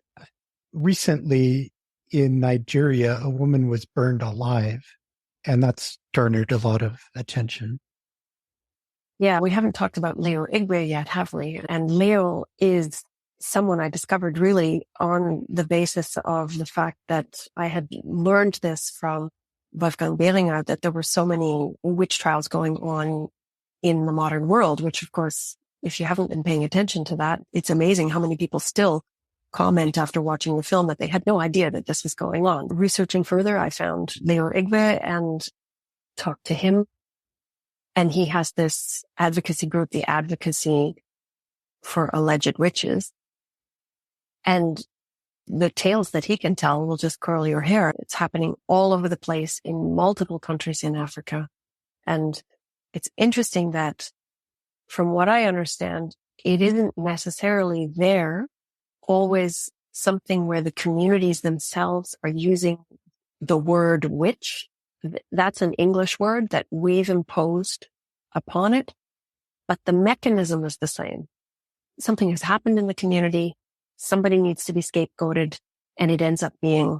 Speaker 1: recently in Nigeria, a woman was burned alive, and that's garnered a lot of attention.
Speaker 3: Yeah, we haven't talked about Leo Igwe yet, have we? And Leo is someone I discovered really on the basis of the fact that I had learned this from Wolfgang Behringer, that there were so many witch trials going on in the modern world, which of course, if you haven't been paying attention to that, it's amazing how many people still comment after watching the film that they had no idea that this was going on. Researching further, I found Leo Igwe and talked to him. And he has this advocacy group, the Advocacy for Alleged Witches. And the tales that he can tell will just curl your hair. It's happening all over the place in multiple countries in Africa. And it's interesting that from what I understand, it isn't necessarily there always something where the communities themselves are using the word witch. That's an English word that we've imposed upon it, but the mechanism is the same. Something has happened in the community. Somebody needs to be scapegoated, and it ends up being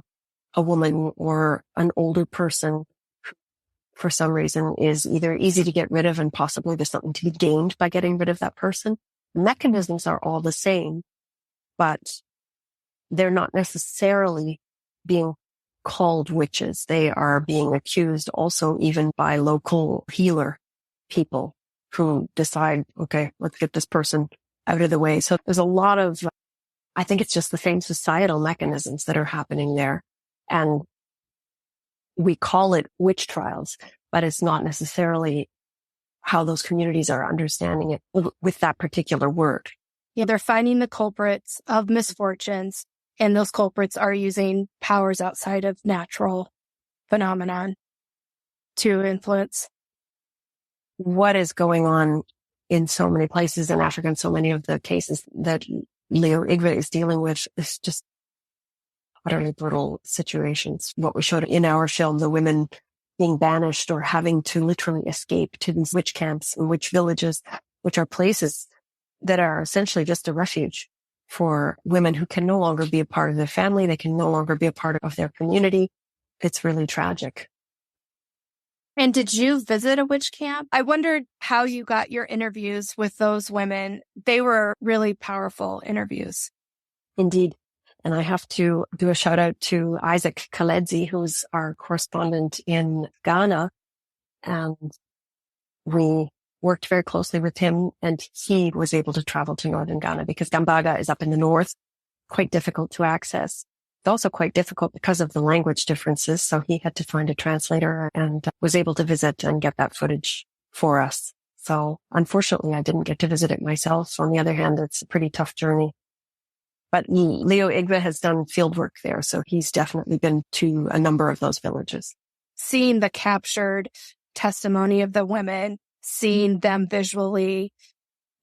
Speaker 3: a woman or an older person who, for some reason, is either easy to get rid of and possibly there's something to be gained by getting rid of that person. The mechanisms are all the same, but they're not necessarily being called witches. They are being accused also even by local healer people who decide, okay, let's get this person out of the way. So there's a lot of, I think it's just the same societal mechanisms that are happening there. And we call it witch trials, but it's not necessarily how those communities are understanding it with that particular word.
Speaker 2: Yeah, they're finding the culprits of misfortunes, and those culprits are using powers outside of natural phenomenon to influence.
Speaker 3: What is going on in so many places in Africa, and so many of the cases that Leo Igwe is dealing with is just utterly brutal situations. What we showed in our film, the women being banished or having to literally escape to these witch camps and witch villages, which are places that are essentially just a refuge for women who can no longer be a part of their family. They can no longer be a part of their community. It's really tragic.
Speaker 2: And did you visit a witch camp? I wondered how you got your interviews with those women. They were really powerful interviews.
Speaker 3: Indeed. And I have to do a shout out to Isaac Kaledzi, who's our correspondent in Ghana. And we worked very closely with him, and he was able to travel to northern Ghana because Gambaga is up in the north, quite difficult to access. It's also quite difficult because of the language differences. So he had to find a translator and was able to visit and get that footage for us. So unfortunately, I didn't get to visit it myself. On the other hand, it's a pretty tough journey. But Leo Igwe has done field work there, so he's definitely been to a number of those villages.
Speaker 2: Seeing the captured testimony of the women, seeing them visually,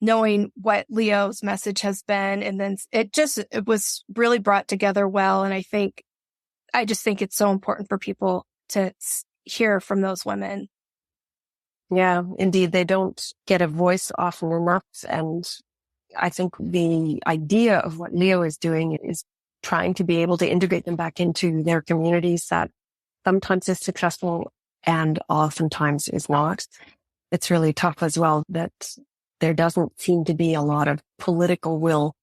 Speaker 2: knowing what Leo's message has been, and then it was really brought together well. And I just think it's so important for people to hear from those women.
Speaker 3: Yeah, indeed. They don't get a voice often enough, and I think the idea of what Leo is doing is trying to be able to integrate them back into their communities that sometimes is successful and oftentimes is not. It's really tough as well that there doesn't seem to be a lot of political will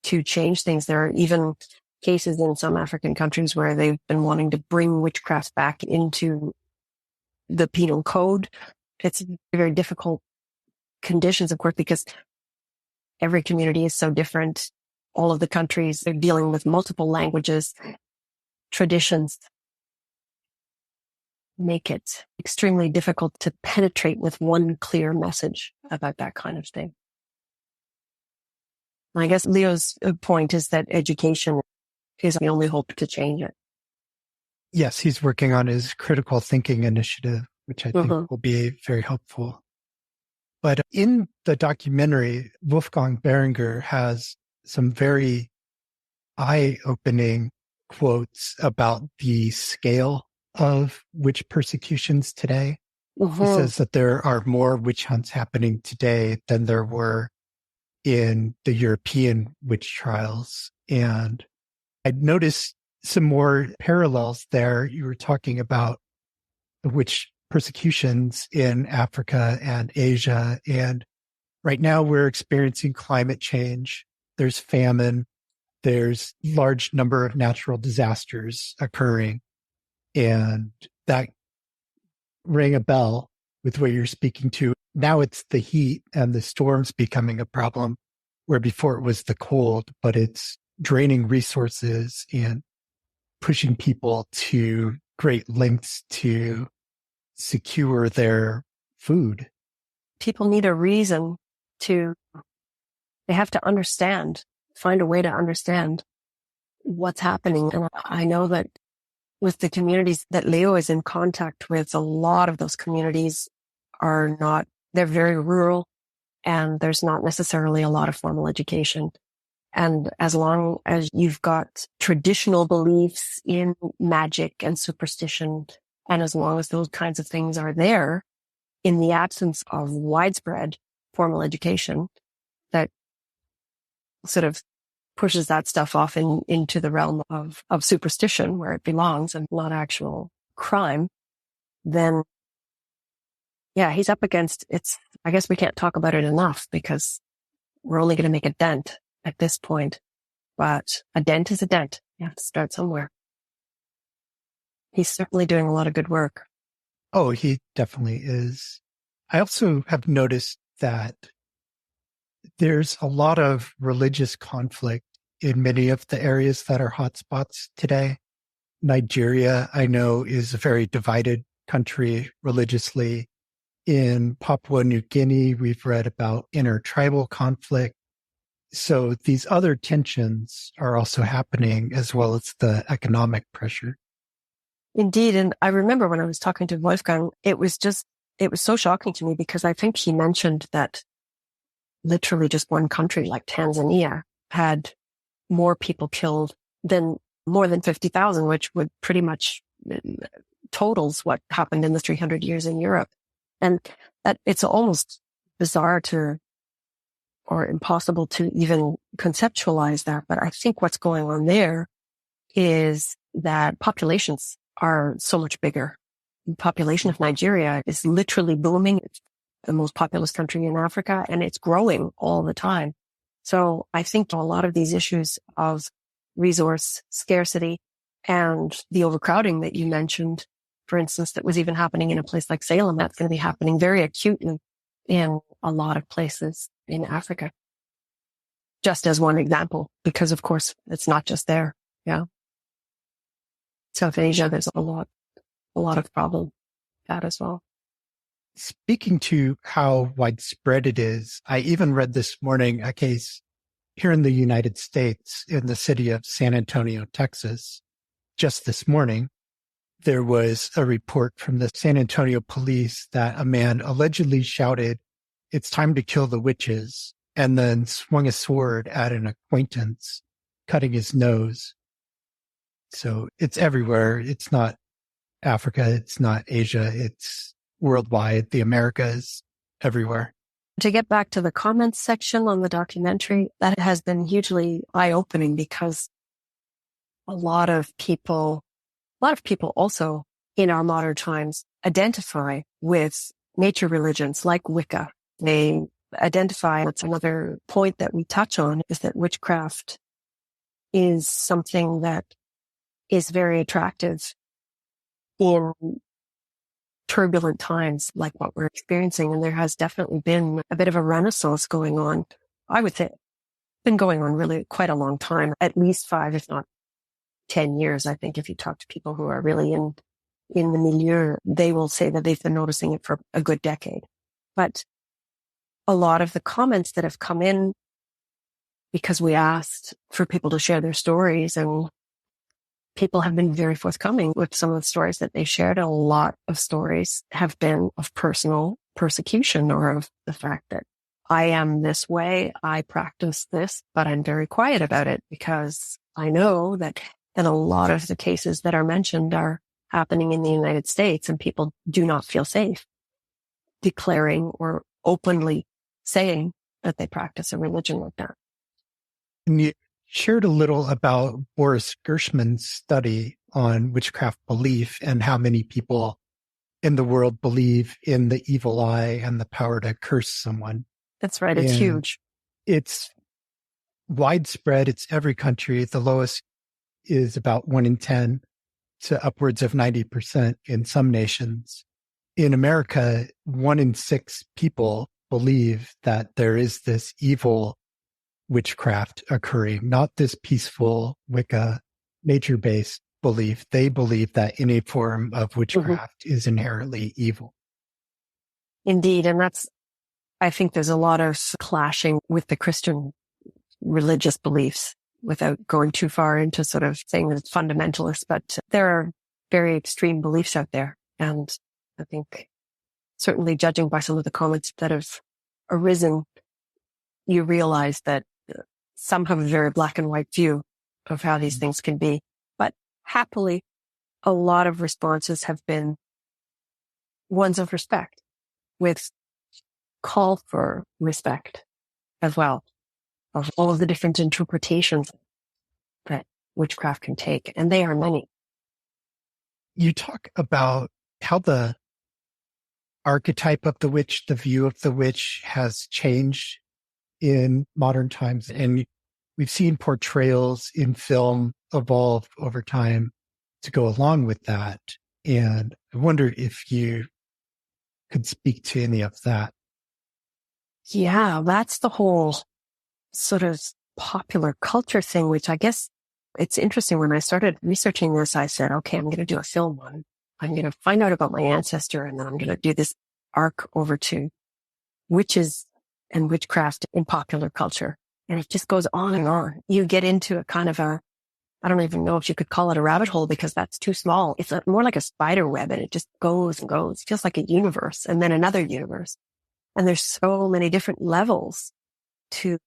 Speaker 3: to change things. There are even cases in some African countries where they've been wanting to bring witchcraft back into the penal code. It's very difficult conditions, of course, because every community is so different. All of the countries, they're dealing with multiple languages, traditions, make it extremely difficult to penetrate with one clear message about that kind of thing. I guess Leo's point is that education is the only hope to change it.
Speaker 1: Yes, he's working on his critical thinking initiative, which I think will be very helpful. But in the documentary, Wolfgang Behringer has some very eye-opening quotes about the scale of witch persecutions today. He says that there are more witch hunts happening today than there were in the European witch trials. And I noticed some more parallels there. You were talking about the witch persecutions in Africa and Asia. And right now we're experiencing climate change. There's famine. There's large number of natural disasters occurring. And that rang a bell with what you're speaking to. Now it's the heat and the storms becoming a problem, where before it was the cold, but it's draining resources and pushing people to great lengths to secure their food.
Speaker 3: People need a reason they have to understand, find a way to understand what's happening. And I know that with the communities that Leo is in contact with, a lot of those communities they're very rural, and there's not necessarily a lot of formal education. And as long as you've got traditional beliefs in magic and superstition, and as long as those kinds of things are there, in the absence of widespread formal education, that sort of pushes that stuff off into the realm of superstition where it belongs and not actual crime, then yeah, he's up against I guess we can't talk about it enough because we're only going to make a dent at this point, but a dent is a dent. You have to start somewhere. He's certainly doing a lot of good work.
Speaker 1: Oh, he definitely is. I also have noticed that there's a lot of religious conflict in many of the areas that are hotspots today. Nigeria, I know, is a very divided country religiously. In Papua New Guinea, we've read about intertribal conflict. So these other tensions are also happening, as well as the economic pressure.
Speaker 3: Indeed. And I remember when I was talking to Wolfgang, it was so shocking to me because I think he mentioned that literally just one country like Tanzania had more people killed more than 50,000, which would pretty much totals what happened in the 300 years in Europe. And that it's almost bizarre or impossible to even conceptualize that. But I think what's going on there is that populations are so much bigger. The population of Nigeria is literally booming. It's the most populous country in Africa, and it's growing all the time. So I think a lot of these issues of resource scarcity and the overcrowding that you mentioned, for instance, that was even happening in a place like Salem, that's going to be happening very acutely in a lot of places in Africa. Just as one example, because of course it's not just there. Yeah. South Asia, there's a lot of problem with that as well.
Speaker 1: Speaking to how widespread it is, I even read this morning a case here in the United States in the city of San Antonio, Texas. Just this morning, there was a report from the San Antonio police that a man allegedly shouted, "It's time to kill the witches," and then swung a sword at an acquaintance, cutting his nose. So it's everywhere. It's not Africa. It's not Asia. It's worldwide. The Americas, everywhere.
Speaker 3: To get back to the comments section on the documentary, that has been hugely eye-opening because a lot of people also in our modern times identify with nature religions like Wicca. They identify, that's another point that we touch on, is that witchcraft is something that is very attractive in turbulent times like what we're experiencing. And there has definitely been a bit of a renaissance going on. I would say it's been going on really quite a long time, at least 5, if not 10 years. I think if you talk to people who are really in the milieu, they will say that they've been noticing it for a good decade. But a lot of the comments that have come in, because we asked for people to share their stories, and people have been very forthcoming with some of the stories that they shared. A lot of stories have been of personal persecution or of the fact that I am this way, I practice this, but I'm very quiet about it because I know that a lot of the cases that are mentioned are happening in the United States, and people do not feel safe declaring or openly saying that they practice a religion like that.
Speaker 1: And you shared a little about Boris Gershman's study on witchcraft belief and how many people in the world believe in the evil eye and the power to curse someone.
Speaker 3: That's right. It's huge.
Speaker 1: It's widespread. It's every country. The lowest is about 1 in 10 to upwards of 90% in some nations. In America, 1 in 6 people believe that there is this evil witchcraft occurring, not this peaceful Wicca nature-based belief. They believe that any form of witchcraft is inherently evil.
Speaker 3: Indeed. And I think there's a lot of clashing with the Christian religious beliefs without going too far into sort of saying that it's fundamentalist, but there are very extreme beliefs out there. And I think certainly judging by some of the comments that have arisen, you realize that some have a very black and white view of how these things can be. But happily, a lot of responses have been ones of respect, with call for respect as well, of all of the different interpretations that witchcraft can take. And they are many.
Speaker 1: You talk about how the archetype of the witch, the view of the witch, has changed in modern times. And we've seen portrayals in film evolve over time to go along with that. And I wonder if you could speak to any of that.
Speaker 3: Yeah, that's the whole sort of popular culture thing, which I guess it's interesting. When I started researching this, I said, okay, I'm going to do a film on, I'm going to find out about my ancestor, and then I'm going to do this arc over to witches and witchcraft in popular culture. And it just goes on and on. You get into a kind of I don't even know if you could call it a rabbit hole because that's too small. It's more like a spider web, and it just goes and goes. It feels like a universe and then another universe. And there's so many different levels to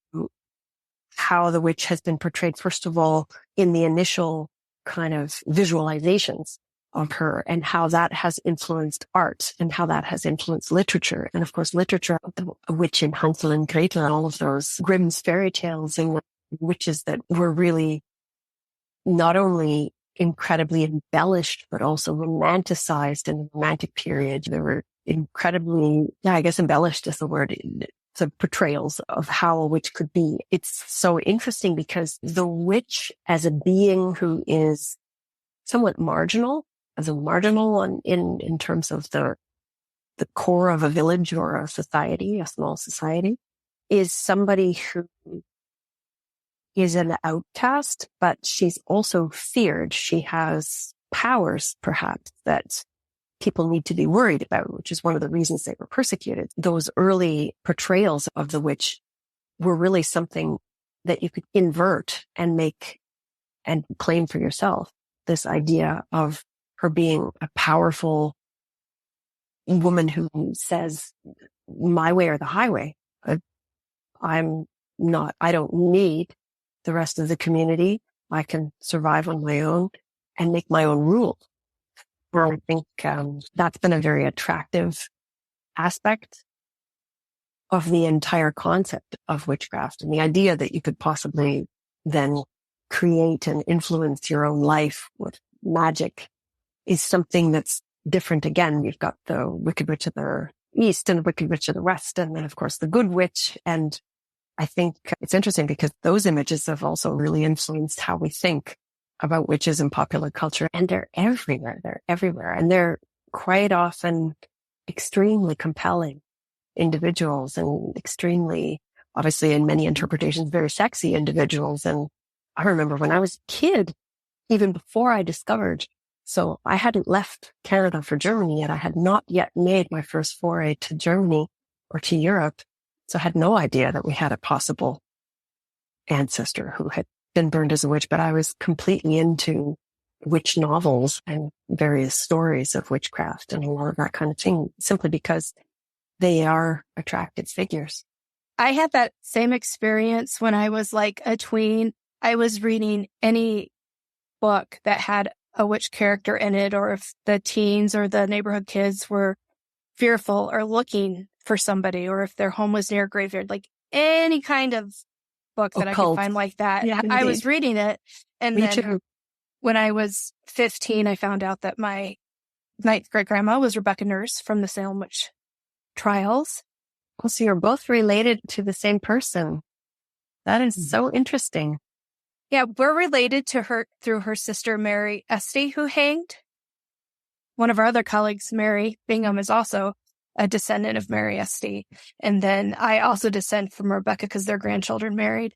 Speaker 3: how the witch has been portrayed. First of all, in the initial kind of visualizations of her, and how that has influenced art, and how that has influenced literature. And of course, literature, the witch in Hansel and Gretel, and all of those Grimm's fairy tales, and witches that were really not only incredibly embellished, but also romanticized in the Romantic period. They were incredibly, I guess embellished is the word, the portrayals of how a witch could be. It's so interesting because the witch as a being who is somewhat marginal, in terms of the core of a village or a society, a small society, is somebody who is an outcast, but she's also feared. She has powers, perhaps, that people need to be worried about, which is one of the reasons they were persecuted. Those early portrayals of the witch were really something that you could invert and make and claim for yourself. This idea of her being a powerful woman who says, my way or the highway. I don't need the rest of the community. I can survive on my own and make my own rules. Well, I think that's been a very attractive aspect of the entire concept of witchcraft and the idea that you could possibly then create and influence your own life with magic is something that's different. Again, you've got the Wicked Witch of the East and the Wicked Witch of the West, and then of course the Good Witch. And I think it's interesting because those images have also really influenced how we think about witches in popular culture. And they're everywhere. They're everywhere. And they're quite often extremely compelling individuals and extremely, obviously in many interpretations, very sexy individuals. And I remember when I was a kid, even before I discovered, so I hadn't left Canada for Germany yet. I had not yet made my first foray to Germany or to Europe. So I had no idea that we had a possible ancestor who had been burned as a witch, but I was completely into witch novels and various stories of witchcraft and a lot of that kind of thing, simply because they are attractive figures.
Speaker 2: I had that same experience when I was like a tween. I was reading any book that had a witch character in it, or if the teens or the neighborhood kids were fearful or looking for somebody, or if their home was near a graveyard, like any kind of book that
Speaker 3: Occult.
Speaker 2: I could find like that.
Speaker 3: Yeah,
Speaker 2: I
Speaker 3: indeed.
Speaker 2: was reading it. And
Speaker 3: Me
Speaker 2: then
Speaker 3: too.
Speaker 2: when I was 15, I found out that my ninth great grandma was Rebecca Nurse from the Salem Witch Trials.
Speaker 3: Oh, so you're both related to the same person. That is so interesting.
Speaker 2: Yeah, we're related to her through her sister, Mary Esty, who hanged. One of our other colleagues, Mary Bingham, is also a descendant of Mary Esty. And then I also descend from Rebecca because their grandchildren married.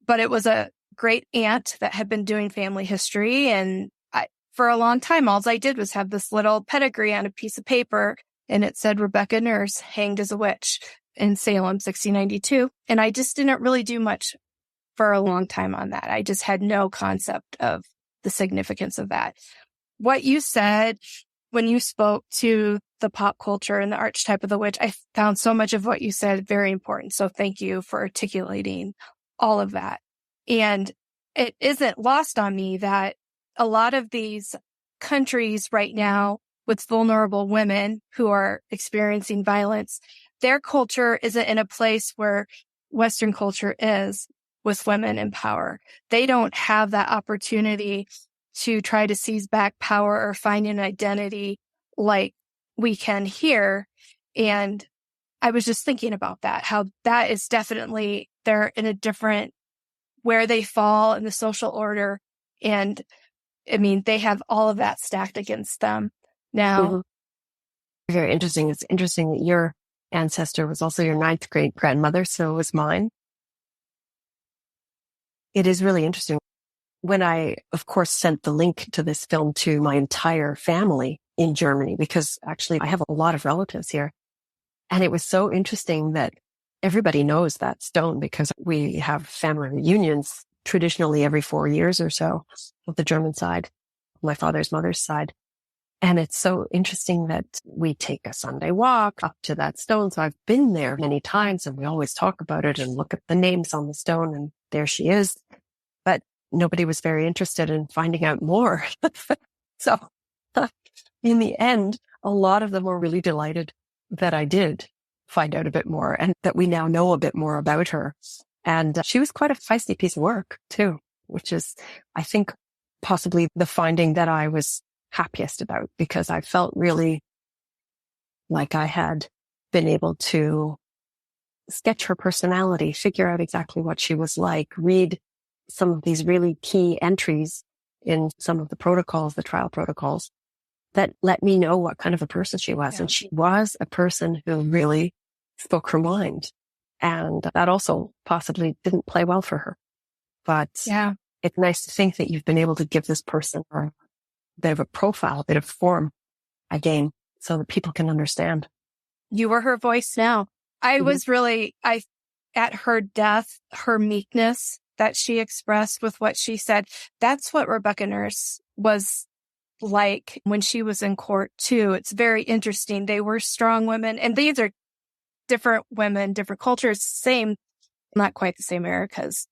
Speaker 2: But it was a great aunt that had been doing family history. And for a long time, all I did was have this little pedigree on a piece of paper. And it said Rebecca Nurse hanged as a witch in Salem, 1692. And I just didn't really do much for a long time on that. I just had no concept of the significance of that. What you said when you spoke to the pop culture and the archetype of the witch, I found so much of what you said very important. So thank you for articulating all of that. And it isn't lost on me that a lot of these countries right now with vulnerable women who are experiencing violence, their culture isn't in a place where Western culture is with women in power. They don't have that opportunity to try to seize back power or find an identity like we can here. And I was just thinking about that, how that is definitely, they're in a different, where they fall in the social order. And I mean, they have all of that stacked against them now.
Speaker 3: Mm-hmm. Very interesting. It's interesting that your ancestor was also your ninth great grandmother. So was mine. It is really interesting. When I, of course, sent the link to this film to my entire family in Germany, because actually I have a lot of relatives here. And it was so interesting that everybody knows that stone because we have family reunions traditionally every 4 years or so with the German side, my father's mother's side. And it's so interesting that we take a Sunday walk up to that stone. So I've been there many times and we always talk about it and look at the names on the stone and there she is. But nobody was very interested in finding out more. So in the end, a lot of them were really delighted that I did find out a bit more and that we now know a bit more about her. And she was quite a feisty piece of work too, which is, I think, possibly the finding that I was happiest about because I felt really like I had been able to sketch her personality, figure out exactly what she was like, read some of these really key entries in some of the protocols, the trial protocols, that let me know what kind of a person she was. Yeah. And she was a person who really spoke her mind. And that also possibly didn't play well for her. But yeah, it's nice to think that you've been able to give this person a bit of a profile, a bit of form again, so that people can understand.
Speaker 2: You were her voice now. I was really, at her death, her meekness that she expressed with what she said, that's what Rebecca Nurse was like when she was in court too. It's very interesting. They were strong women, and these are different women, different cultures, same, not quite the same era because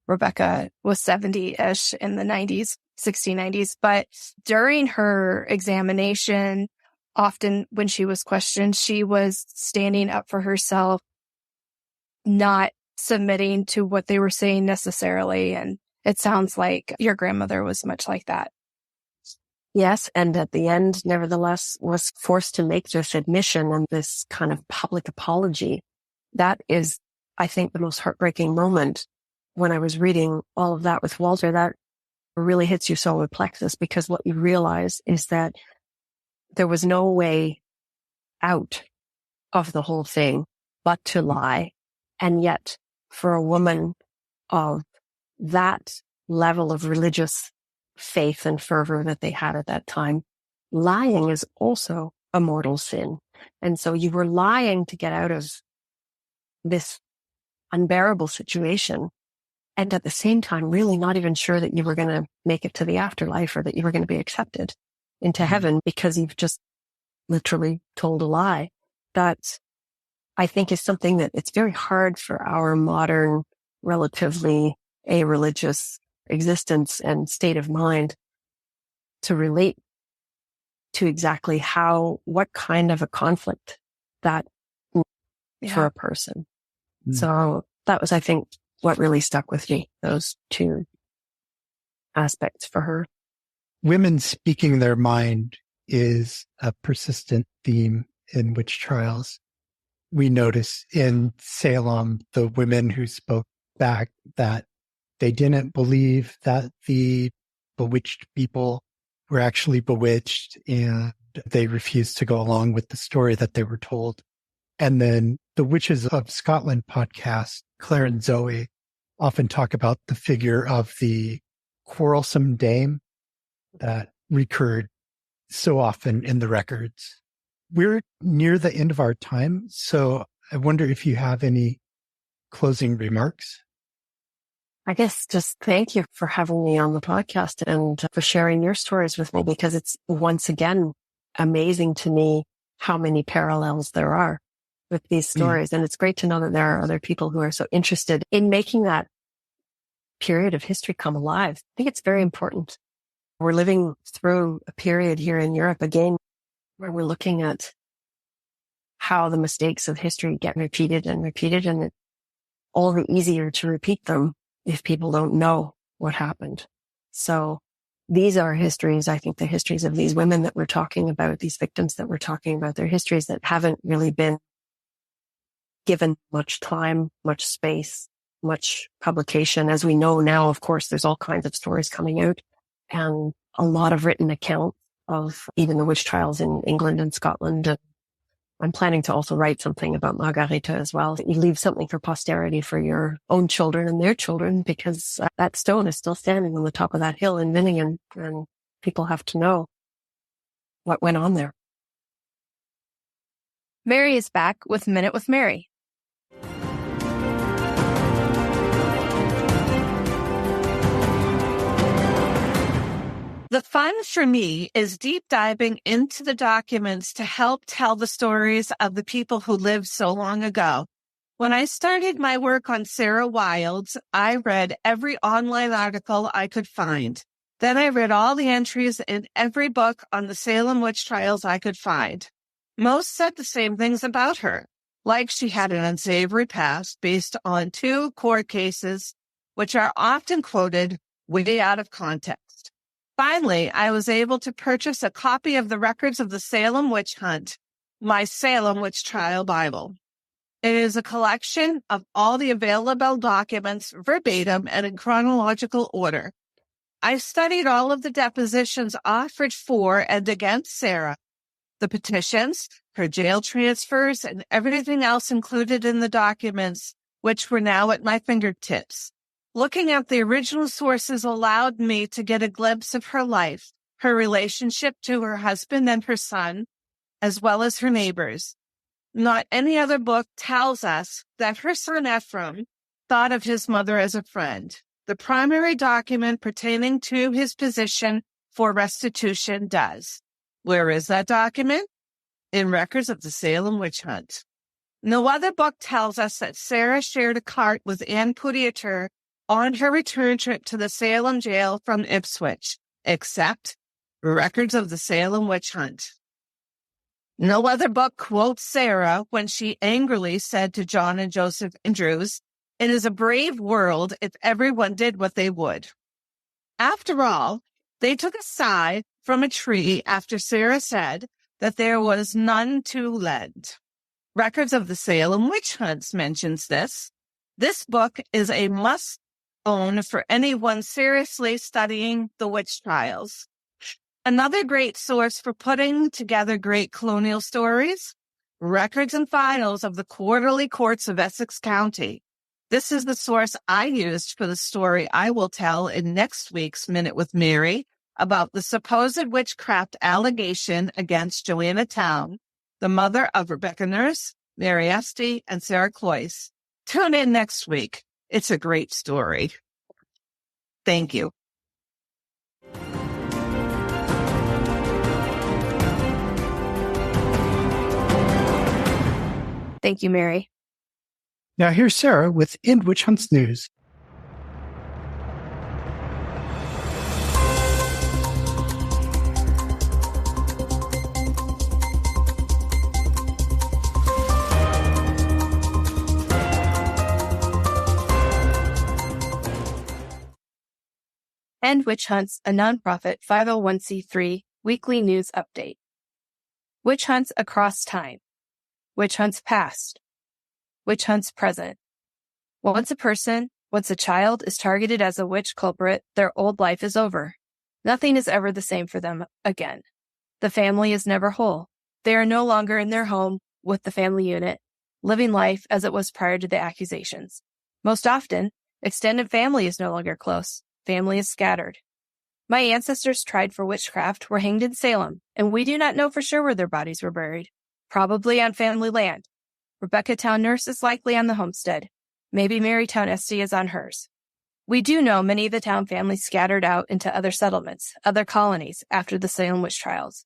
Speaker 2: Rebecca was 70-ish in the 90s, 1690s. But during her examination, often when she was questioned, she was standing up for herself, not submitting to what they were saying necessarily. And it sounds like your grandmother was much like that.
Speaker 3: Yes. And at the end, nevertheless, was forced to make this admission and this kind of public apology. That is, I think, the most heartbreaking moment when I was reading all of that with Walter. That really hits your solar plexus, because what you realize is that there was no way out of the whole thing but to lie. And yet, for a woman of that level of religious faith and fervor that they had at that time, lying is also a mortal sin. And so you were lying to get out of this unbearable situation, and at the same time, really not even sure that you were going to make it to the afterlife or that you were going to be accepted into heaven because you've just literally told a lie. That, I think, is something that it's very hard for our modern, relatively a-religious existence and state of mind to relate to exactly what kind of a conflict that for a person. So that was, I think, what really stuck with me, those two aspects for her.
Speaker 1: Women speaking their mind is a persistent theme in witch trials. We notice in Salem, the women who spoke back that they didn't believe that the bewitched people were actually bewitched, and they refused to go along with the story that they were told. And then the Witches of Scotland podcast, Claire and Zoe, often talk about the figure of the quarrelsome dame that recurred so often in the records. We're near the end of our time, so I wonder if you have any closing remarks.
Speaker 3: I guess just thank you for having me on the podcast and for sharing your stories with me, because it's once again amazing to me how many parallels there are with these stories. And it's great to know that there are other people who are so interested in making that period of history come alive. I think it's very important. We're living through a period here in Europe again, where we're looking at how the mistakes of history get repeated, and it's all the easier to repeat them if people don't know what happened. So these are histories, I think, the histories of these women that we're talking about, these victims that we're talking about, they're histories that haven't really been given much time, much space, much publication. As we know now, of course, there's all kinds of stories coming out and a lot of written accounts of even the witch trials in England and Scotland. And I'm planning to also write something about Margarita as well. You leave something for posterity for your own children and their children, because that stone is still standing on the top of that hill in Winningen, and people have to know what went on there.
Speaker 2: Mary is back with Minute with Mary.
Speaker 4: The fun for me is deep diving into the documents to help tell the stories of the people who lived so long ago. When I started my work on Sarah Wilds, I read every online article I could find. Then I read all the entries in every book on the Salem witch trials I could find. Most said the same things about her, like she had an unsavory past based on 2 court cases, which are often quoted way out of context. Finally, I was able to purchase a copy of the records of the Salem Witch Hunt, my Salem Witch Trial Bible. It is a collection of all the available documents verbatim and in chronological order. I studied all of the depositions offered for and against Sarah, the petitions, her jail transfers, and everything else included in the documents, which were now at my fingertips. Looking at the original sources allowed me to get a glimpse of her life, her relationship to her husband and her son, as well as her neighbors. Not any other book tells us that her son Ephraim thought of his mother as a friend. The primary document pertaining to his position for restitution does. Where is that document? In records of the Salem Witch Hunt. No other book tells us that Sarah shared a cart with Anne Pudieter on her return trip to the Salem jail from Ipswich, except records of the Salem Witch Hunt. No other book quotes Sarah when she angrily said to John and Joseph Andrews, "It is a brave world if everyone did what they would." After all, they took a sigh from a tree after Sarah said that there was none to lend. Records of the Salem Witch Hunts mentions this. This book is a must-own for anyone seriously studying the witch trials. Another great source for putting together great colonial stories, Records and Files of the Quarterly Courts of Essex County. This is the source I used for the story I will tell in next week's Minute with Mary about the supposed witchcraft allegation against Joanna Town, the mother of Rebecca Nurse, Mary Esty, and Sarah Cloyce. Tune in next week. It's a great story. Thank you.
Speaker 2: Thank you, Mary.
Speaker 1: Now here's Sarah with End Witch Hunts News.
Speaker 2: End Witch Hunts, a nonprofit 501c3 weekly news update. Witch hunts across time. Witch hunts past. Witch hunts present. Once a person, once a child is targeted as a witch culprit, their old life is over. Nothing is ever the same for them again. The family is never whole. They are no longer in their home with the family unit, living life as it was prior to the accusations. Most often, extended family is no longer close. Family is scattered. My ancestors tried for witchcraft were hanged in Salem, and we do not know for sure where their bodies were buried. Probably on family land. Rebecca Town Nurse is likely on the homestead. Maybe Mary Town Esty is on hers. We do know many of the Town families scattered out into other settlements, other colonies, after the Salem witch trials.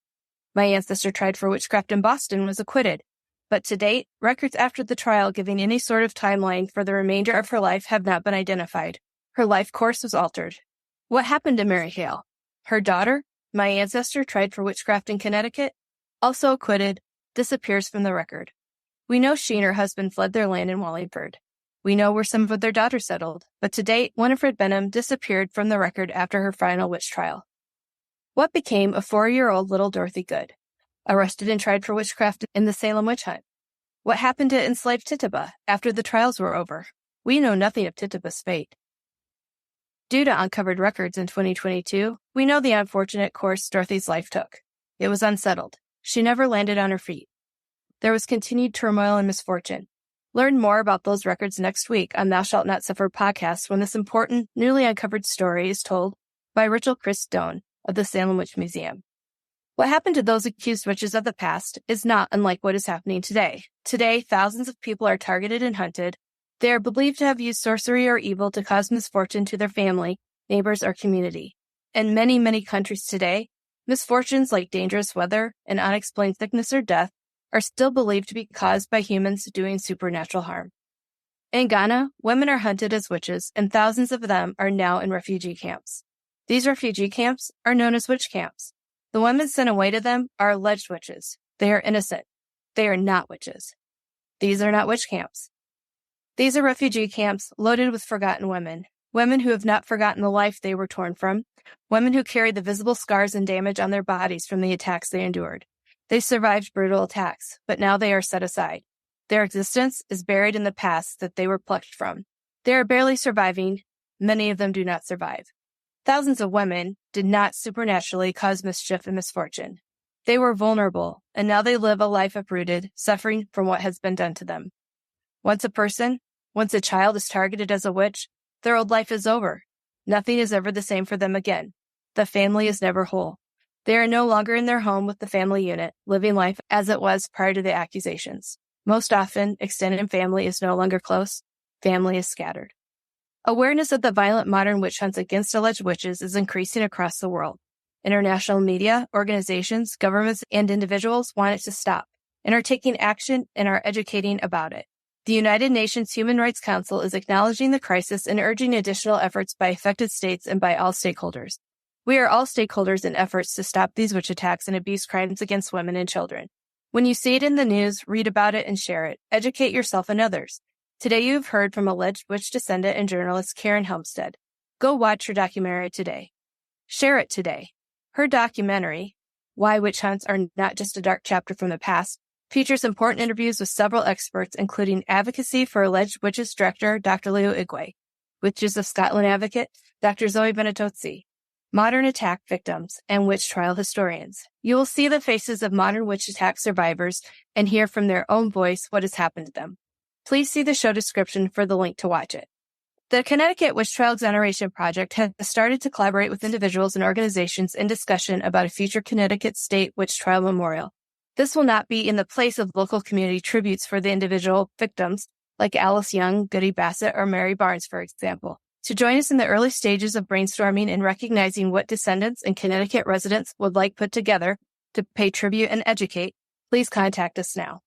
Speaker 2: My ancestor tried for witchcraft in Boston and was acquitted. But to date, records after the trial giving any sort of timeline for the remainder of her life have not been identified. Her life course was altered. What happened to Mary Hale? Her daughter, my ancestor, tried for witchcraft in Connecticut, also acquitted, disappears from the record. We know she and her husband fled their land in Wallingford. We know where some of their daughters settled, but to date, Winifred Benham disappeared from the record after her final witch trial. What became of 4-year-old little Dorothy Good, arrested and tried for witchcraft in the Salem witch hunt? What happened to enslaved Tituba after the trials were over? We know nothing of Tituba's fate. Due to uncovered records in 2022, we know the unfortunate course Dorothy's life took. It was unsettled. She never landed on her feet. There was continued turmoil and misfortune. Learn more about those records next week on Thou Shalt Not Suffer podcast when this important, newly uncovered story is told by Rachel Chris Doan of the Salem Witch Museum. What happened to those accused witches of the past is not unlike what is happening today. Today, thousands of people are targeted and hunted. They are believed to have used sorcery or evil to cause misfortune to their family, neighbors, or community. In many, many countries today, misfortunes like dangerous weather and unexplained sickness or death are still believed to be caused by humans doing supernatural harm. In Ghana, women are hunted as witches, and thousands of them are now in refugee camps. These refugee camps are known as witch camps. The women sent away to them are alleged witches. They are innocent. They are not witches. These are not witch camps. These are refugee camps loaded with forgotten women, women who have not forgotten the life they were torn from, women who carry the visible scars and damage on their bodies from the attacks they endured. They survived brutal attacks, but now they are set aside. Their existence is buried in the past that they were plucked from. They are barely surviving. Many of them do not survive. Thousands of women did not supernaturally cause mischief and misfortune. They were vulnerable, and now they live a life uprooted, suffering from what has been done to them. Once a child is targeted as a witch, their old life is over. Nothing is ever the same for them again. The family is never whole. They are no longer in their home with the family unit, living life as it was prior to the accusations. Most often, extended family is no longer close. Family is scattered. Awareness of the violent modern witch hunts against alleged witches is increasing across the world. International media, organizations, governments, and individuals want it to stop and are taking action and are educating about it. The United Nations Human Rights Council is acknowledging the crisis and urging additional efforts by affected states and by all stakeholders. We are all stakeholders in efforts to stop these witch attacks and abuse crimes against women and children. When you see it in the news, read about it and share it. Educate yourself and others. Today you've heard from alleged witch descendant and journalist Karin Helmstaedt. Go watch her documentary today. Share it today. Her documentary, Why Witch Hunts Are Not Just a Dark Chapter from the Past, features important interviews with several experts, including advocacy for alleged witches director Dr. Leo Igwe, Witches of Scotland advocate Dr. Zoe Benetozzi, modern attack victims, and witch trial historians. You will see the faces of modern witch attack survivors and hear from their own voice what has happened to them. Please see the show description for the link to watch it. The Connecticut Witch Trial Exoneration Project has started to collaborate with individuals and organizations in discussion about a future Connecticut State Witch Trial Memorial. This will not be in the place of local community tributes for the individual victims, like Alice Young, Goody Bassett, or Mary Barnes, for example. To join us in the early stages of brainstorming and recognizing what descendants and Connecticut residents would like put together to pay tribute and educate, please contact us now.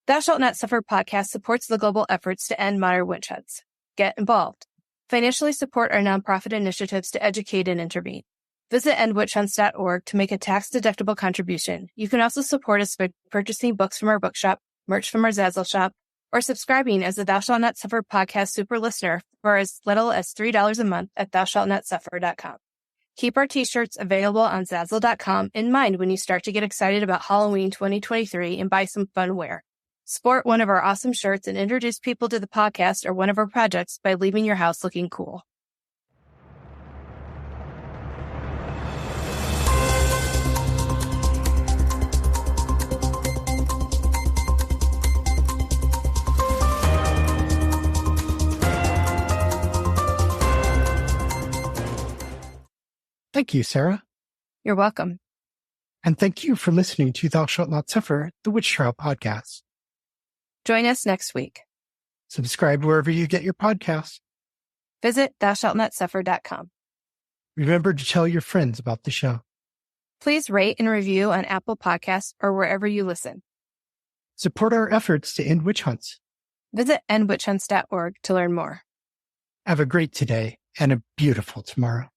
Speaker 2: Thou Shalt Not Suffer podcast supports the global efforts to end modern witch hunts. Get involved. Financially support our nonprofit initiatives to educate and intervene. Visit endwitchhunts.org to make a tax-deductible contribution. You can also support us by purchasing books from our bookshop, merch from our Zazzle shop, or subscribing as a Thou Shalt Not Suffer podcast super listener for as little as $3 a month at thoushallnotsuffer.com. Keep our t-shirts available on Zazzle.com in mind when you start to get excited about Halloween 2023 and buy some fun wear. Sport one of our awesome shirts and introduce people to the podcast or one of our projects by leaving your house looking cool.
Speaker 1: Thank you, Sarah.
Speaker 2: You're welcome.
Speaker 1: And thank you for listening to Thou Shalt Not Suffer, the Witch Trial Podcast.
Speaker 2: Join us next week.
Speaker 1: Subscribe wherever you get your podcasts.
Speaker 2: Visit thoushallnotsuffer.com.
Speaker 1: Remember to tell your friends about the show.
Speaker 2: Please rate and review on Apple Podcasts or wherever you listen.
Speaker 1: Support our efforts to end witch hunts.
Speaker 2: Visit endwitchhunts.org to learn more.
Speaker 1: Have a great today and a beautiful tomorrow.